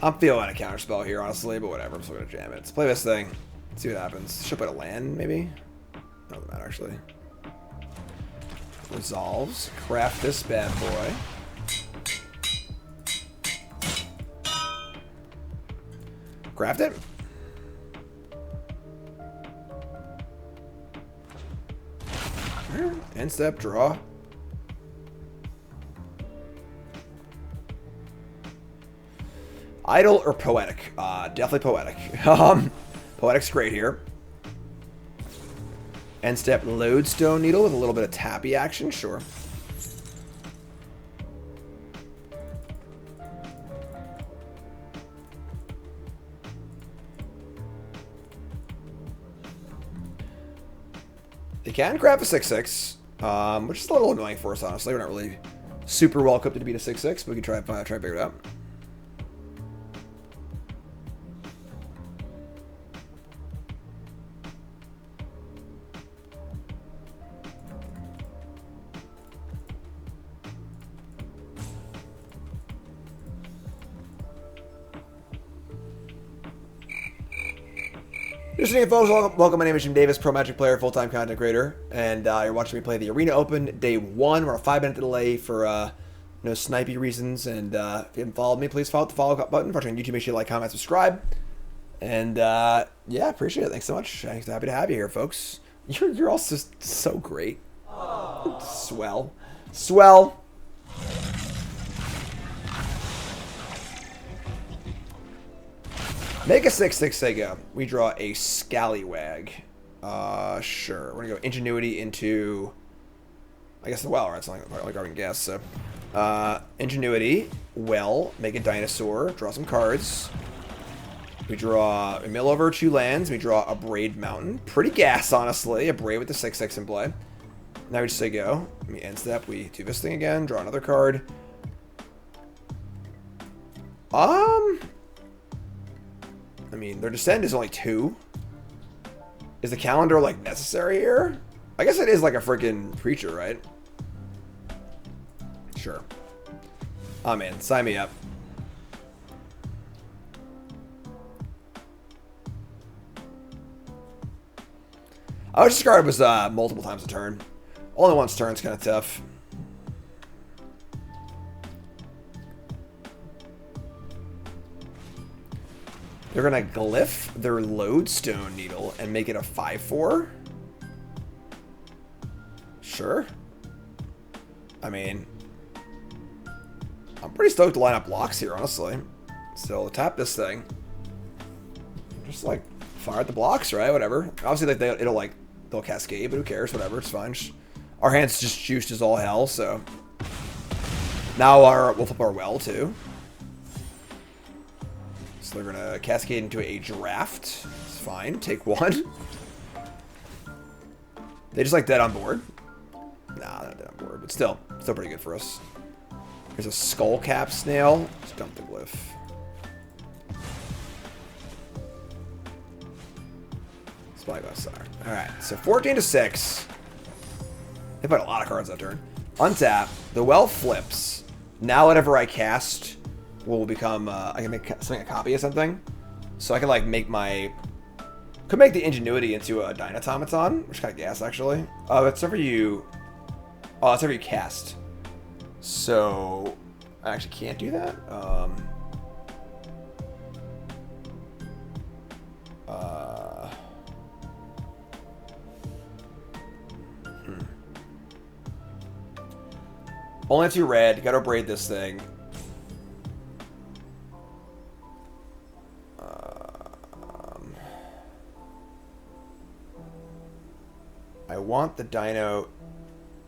I'm feeling a counterspell here, honestly, but whatever. I'm still gonna jam it. Let's play this thing. See what happens. Should put a land, maybe? Doesn't matter, actually. Resolves. Craft this bad boy. Craft it. End step, draw. Idle or Poetic? Definitely Poetic. Poetic's great here. End step, Lodestone Needle with a little bit of tappy action, sure. They can craft a 6/6, which is a little annoying for us, honestly. We're not really super well equipped to beat a 6/6, but we can try to figure it out. Just saying, folks, welcome. My name is Jim Davis, pro Magic player, full-time content creator, and you're watching me play the Arena Open Day 1. We're on a 5-minute delay for no snipey reasons, and if you haven't followed me, please follow the follow button. If you're watching on YouTube, make sure you like, comment, subscribe, and yeah, appreciate it. Thanks so much. Happy to have you here, folks. You're all just so great. Swell. Swell. Make a 6/6 Sega. We draw a Scallywag. Sure. We're gonna go Ingenuity into, I guess, the well, right? It's like I can guess. So, Ingenuity, well, make a dinosaur, draw some cards. We draw a mill over 2 lands. We draw a Braid Mountain. Pretty gas, honestly. A Braid with the 6/6 in play. Now we just say go. We end step. We do this thing again. Draw another card. I mean, their descent is only 2. Is the calendar, like, necessary here? I guess it is like a freaking preacher, right? Sure. Oh, man. Sign me up. I was just guard was multiple times a turn. Only once a turn's kind of tough. They're going to glyph their Lodestone Needle and make it a 5/4. Sure. I mean, I'm pretty stoked to line up blocks here, honestly. So I'll tap this thing. Just like fire at the blocks, right? Whatever. Obviously, like they'll cascade, but who cares? Whatever, it's fine. Our hand's just juiced as all hell. So now we'll flip our well too. So they're gonna cascade into a draft. It's fine. Take 1. They just like dead on board. Nah, not dead on board, but still pretty good for us. Here's a skull cap snail. Just dump the glyph. Spyglass Sire. Alright, so 14-6. They put a lot of cards that turn. Untap. The well flips. Now whatever I cast will become, I can make something a copy of something. So I can like make could make the Ingenuity into a Dynatomaton, which is kind of gas actually. It's whenever you, it's whenever you cast. So I actually can't do that. Only 2 red. Gotta braid this thing. I want the dino.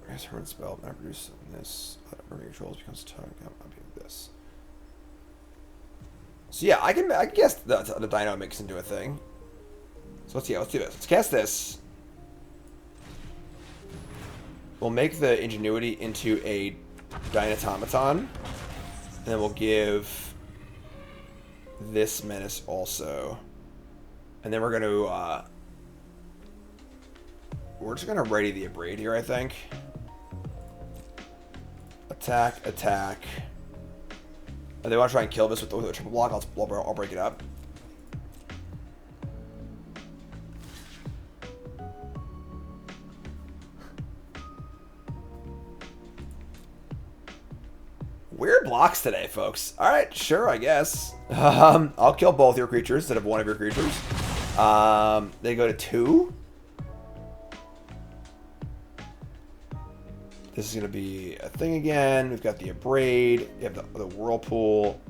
As Hermit spell, now produce this. Hermit controls becomes tough. I'll be this. So yeah, I can guess the dino makes into a thing. So let's do this. Let's cast this. We'll make the ingenuity into a Dynatomaton, and then we'll give this menace also, and then we're just gonna ready the abrade here. I think attack. And they want to try and kill this with the triple block. I'll break it up. Weird blocks today, folks. Alright, sure, I guess. I'll kill both your creatures instead of one of your creatures. They go to 2. This is going to be a thing again. We've got the abrade. We have the whirlpool.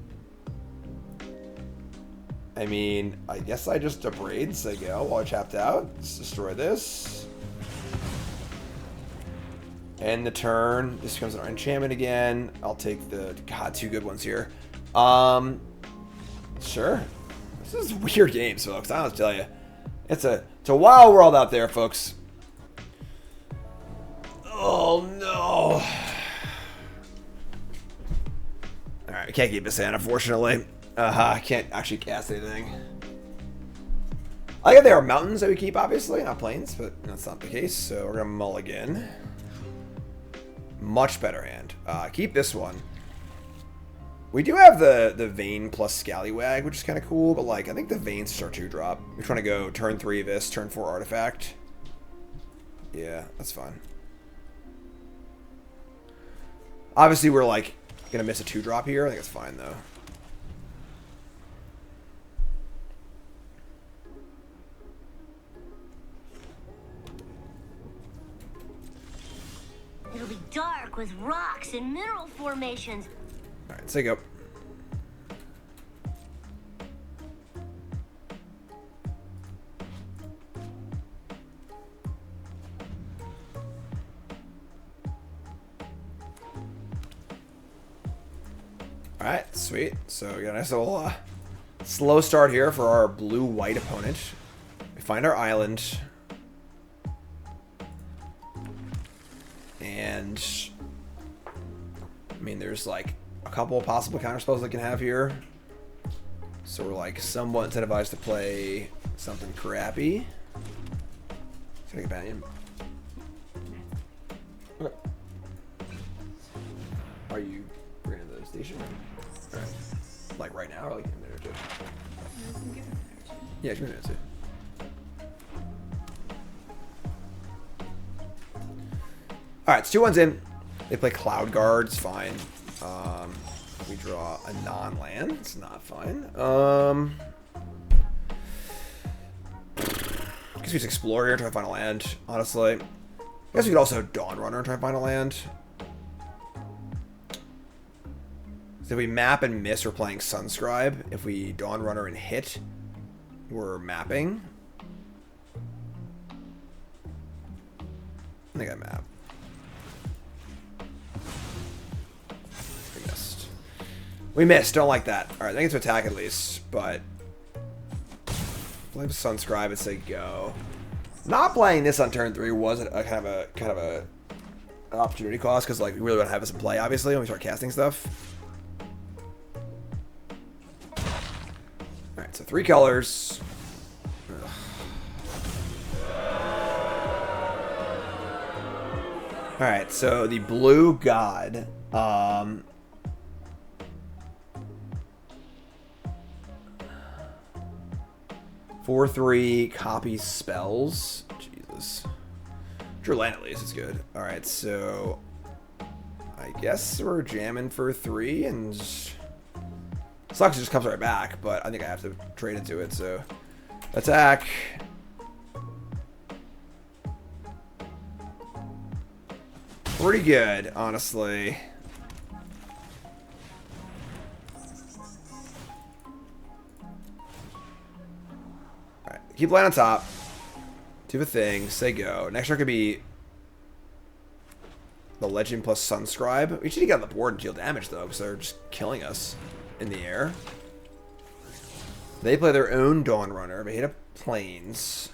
I mean, I guess I just abrade, so go while I chapped out. Let's destroy this. End the turn. This becomes an enchantment again. I'll take the... God, 2 good ones here. Sure. This is weird games, folks. I don't tell you. It's a wild world out there, folks. Oh, no. Alright, we can't keep this in, unfortunately. I can't actually cast anything. I guess there are mountains that we keep, obviously, not plains, but that's not the case, so we're going to mulligan. Much better hand. Keep this one. We do have the Vein plus Scallywag, which is kind of cool, but like I think the Veins start 2-drop. We're trying to go turn 3 this, turn 4 Artifact. Yeah, that's fine. Obviously, we're like gonna miss a 2-drop here. I think it's fine though. It'll be dark with rocks and mineral formations. All right, say go. All right, sweet. So we got a nice little slow start here for our blue-white opponent. We find our island. And I mean, there's like a couple of possible counterspells they can have here. So we're like somewhat incentivized to play something crappy. Take a companion. Okay. Are you bringing to the station? All right. Like right now, or like in a minute or 2? Yeah, give me a minute or 2. Alright, it's 2-1s in. They play Cloud Guard, it's fine. We draw a non-land, it's not fine. I guess we just explore here, try to find a land, honestly. I guess we could also Dawn Runner and try to find a land. So if we map and miss, we're playing Sunscribe. If we Dawn Runner and hit, we're mapping. I think I map. We missed. Don't like that. All right, I think it's attack at least, but playing Sunscribe and say go. Not playing this on turn 3 was a kind of an opportunity cost because like we really want to have this in play, obviously, when we start casting stuff. All right, so 3 colors. Ugh. All right, so the blue god. 4/3 copies spells. Jesus. Drew land at least, it's good. Alright, so I guess we're jamming for 3 and sucks it just comes right back, but I think I have to trade into it, so attack. Pretty good, honestly. Keep land on top. Do the thing. Say go. Next turn could be the Legend plus Sunscribe. We should get on the board and deal damage, though, because they're just killing us in the air. They play their own Dawn Runner. They hit up Plains.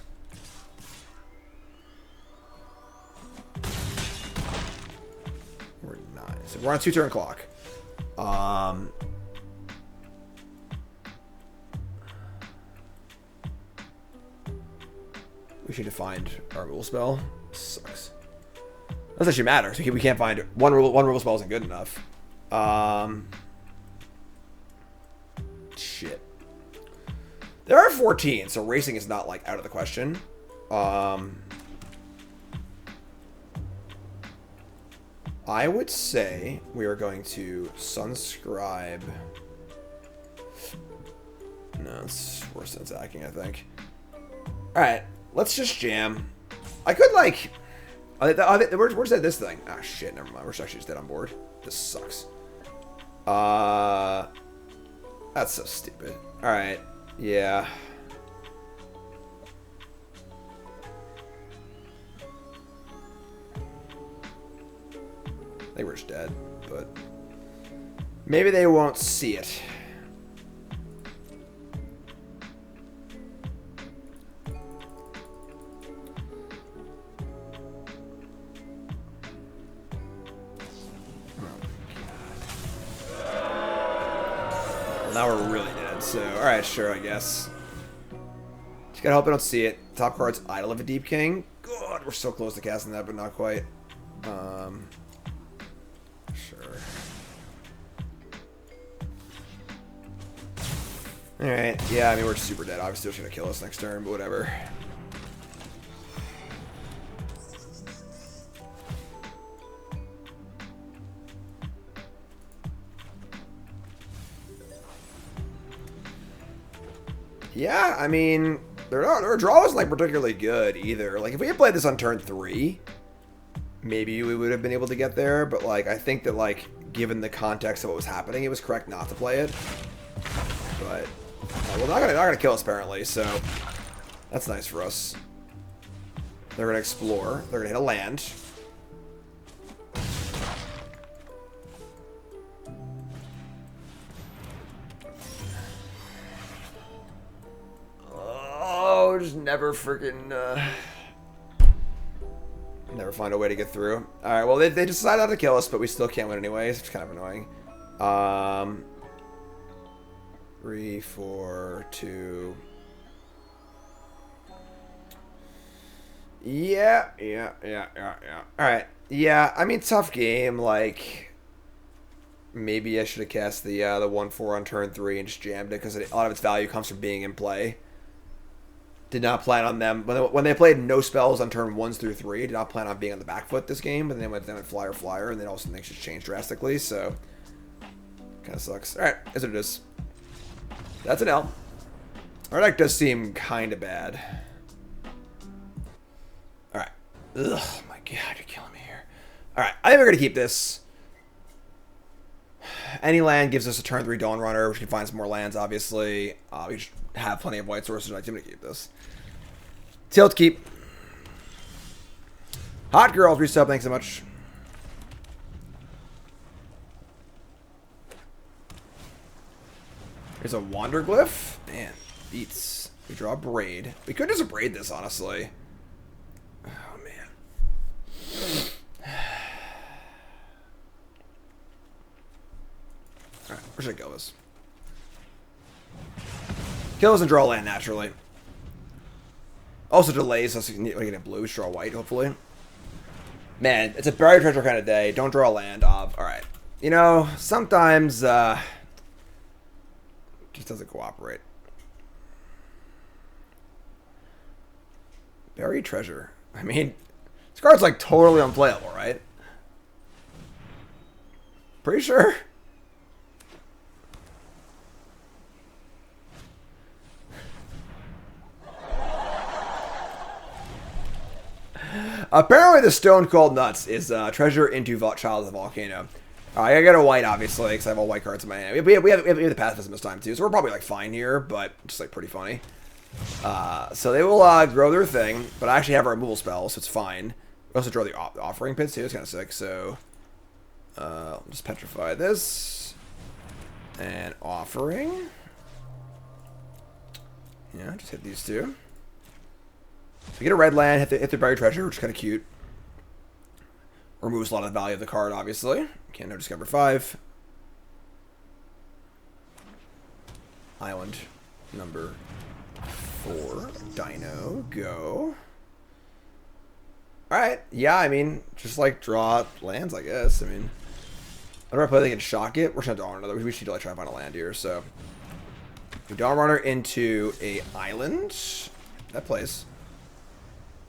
We're 9. So we're on a 2-turn clock. We should have find our rule spell. Sucks. Doesn't actually matter. So we can't find one rule spell isn't good enough. Shit. There are 14, so racing is not like out of the question. I would say we are going to Sunscribe. No, it's worse than attacking, I think. Alright, let's just jam. I could, like... Where's this thing? Ah, shit, never mind. We're actually just dead on board. This sucks. That's so stupid. Alright, yeah. I think we're just dead, but... maybe they won't see it. Now we're really dead, so alright, sure, I guess. Just gotta hope I don't see it. Top card's Idol of a Deep King. God, we're so close to casting that, but not quite. Sure. Alright, yeah, I mean, we're super dead. Obviously, it's gonna kill us next turn, but whatever. Yeah, I mean, their draw wasn't like particularly good either. Like, if we had played this on turn 3, maybe we would have been able to get there. But like, I think that like, given the context of what was happening, it was correct not to play it. But well, not gonna kill us apparently. So that's nice for us. They're gonna explore. They're gonna hit a land. Just never freaking never find a way to get through. Alright, well they decided not to kill us, but we still can't win anyways. It's kind of annoying. 3, 4, 2. Yeah. Alright. Yeah, I mean, tough game. Like, maybe I should have cast the 1/4 on turn 3 and just jammed it, because a lot of its value comes from being in play. Did not plan on them when they played no spells on turn 1s through 3. Did not plan on being on the back foot this game, but then went flyer, and then also things just changed drastically. So kind of sucks. All right, is what it is. That's an L. Our deck does seem kind of bad. All right. Ugh, my God, you're killing me here. All right, I think we're gonna keep this. Any land gives us a turn 3 Dawn Runner, which can find some more lands, obviously. We just have plenty of white sources. I'm going to keep this. Tilt keep. Hot Girls, resub, thanks so much. Here's a Wander Glyph. Man, beats. We draw a Braid. We could just braid this, honestly. Oh, man. Alright, where should I go this? Kill us and draw land naturally. Also delays us when you get blue, draw white, hopefully. Man, it's a buried treasure kind of day. Don't draw land. Alright. You know, sometimes just doesn't cooperate. Buried treasure. I mean, this card's like totally unplayable, right? Pretty sure. Apparently the stone called nuts is treasure into Child of the Volcano. I gotta get a white, obviously, because I have all white cards in my hand. We have the pacifism this time, too, so we're probably, like, fine here, but just, like, pretty funny. So they will grow their thing, but I actually have a removal spell, so it's fine. We also draw the offering pit too. It's kind of sick. So I'll just petrify this and offering. Yeah, just hit these two. We get a red land, hit the buried treasure, which is kind of cute. Removes a lot of the value of the card, obviously. Can't no discover 5. Island number 4. Dino, go. Alright, yeah, I mean, just like draw lands, I guess. I mean, I don't know if I play they can shock it. We're just gonna draw another. We should like try to find a land here, so. We Dawn Runner into a island. That plays.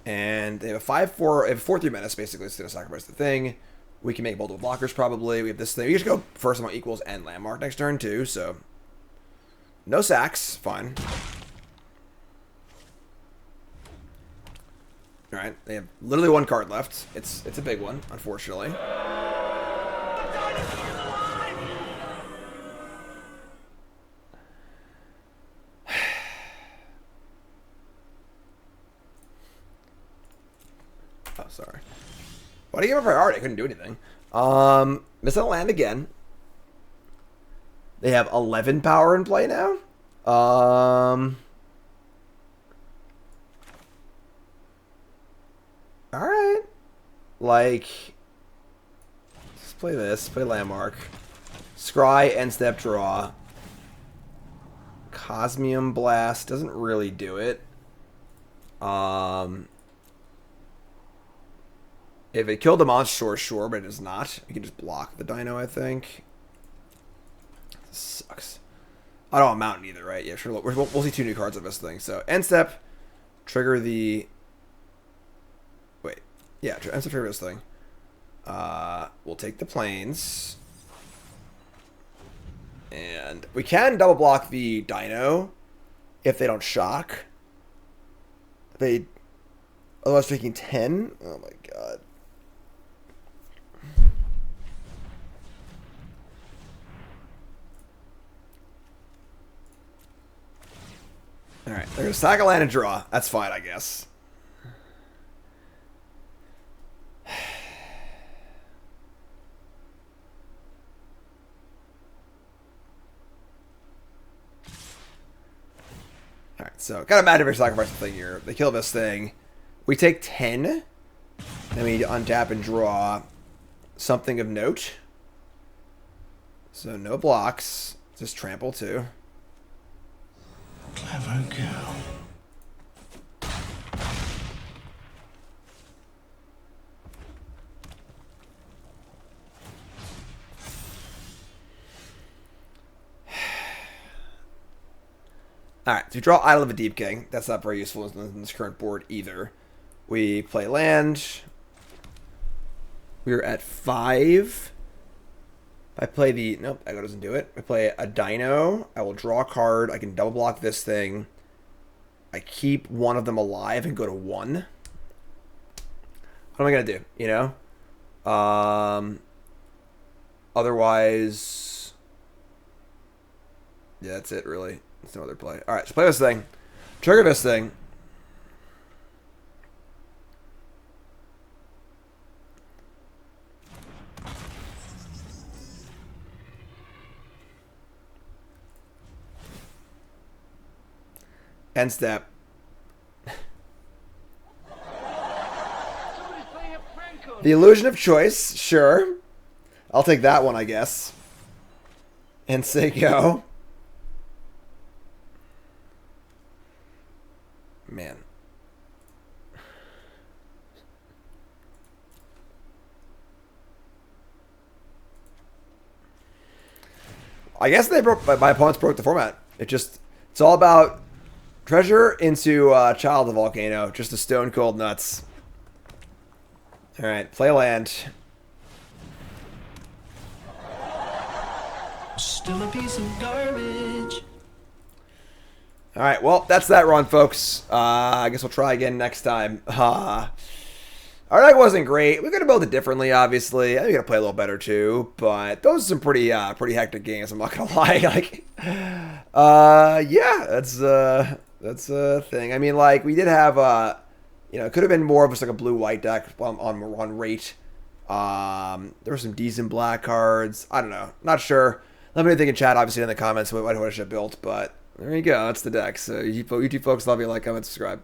And they have a 5/4, they have a 4/3 menace, basically. It's gonna sacrifice the thing. We can make multiple blockers, probably. We have this thing. We just go first amount equals and landmark next turn, too, so. No sacks. Fine. Alright, they have literally 1 card left. It's a big one, unfortunately. Oh, sorry. Why do you give a priority? I couldn't do anything. Missing a land again. They have 11 power in play now. Alright. Like, let's play this. Play landmark. Scry, end step, draw. Cosmium Blast doesn't really do it. If it killed the monster, sure, but it does not. You can just block the dino, I think. This sucks. I don't want Mountain either, right? Yeah, sure. We'll see 2 new cards of this thing. So, end step, trigger the... Wait. Yeah, end step, trigger this thing. We'll take the planes. And we can double block the dino if they don't shock. They... Otherwise, taking 10? Oh my god. Alright, they're going to sack a land and draw. That's fine, I guess. Alright, so kind of mad if we sacrifice the thing here. They kill this thing. We take 10. Then we untap and draw something of note. So no blocks. Just trample too. Clever girl. Alright, so we draw Idol of a Deep King. That's not very useful in this current board either. We play land. We're at 5. I play the... Nope, that doesn't do it. I play a dino. I will draw a card. I can double block this thing. I keep one of them alive and go to 1. What am I going to do? You know? Otherwise... Yeah, that's it, really. There's no other play. Alright, so play this thing. Trigger this thing. End step. The Illusion of Choice, sure. I'll take that one, I guess. And say go. Man. I guess they broke. My opponents broke the format. It's all about treasure into Child of the Volcano. Just a stone cold nuts. All right, play land. Still a piece of garbage. All right, well, that's that run, folks. I guess we'll try again next time. Our deck wasn't great. We could have built it differently, obviously. I think we could play a little better too, but those are some pretty hectic games. I'm not gonna lie. Like, yeah, that's That's a thing. I mean, like, we did have, it could have been more of just like a blue-white deck on rate. There were some decent black cards. I don't know. Not sure. Let me know think in chat, obviously, in the comments what I should have built, but there you go. That's the deck. So, you two folks, love you, like, comment, subscribe.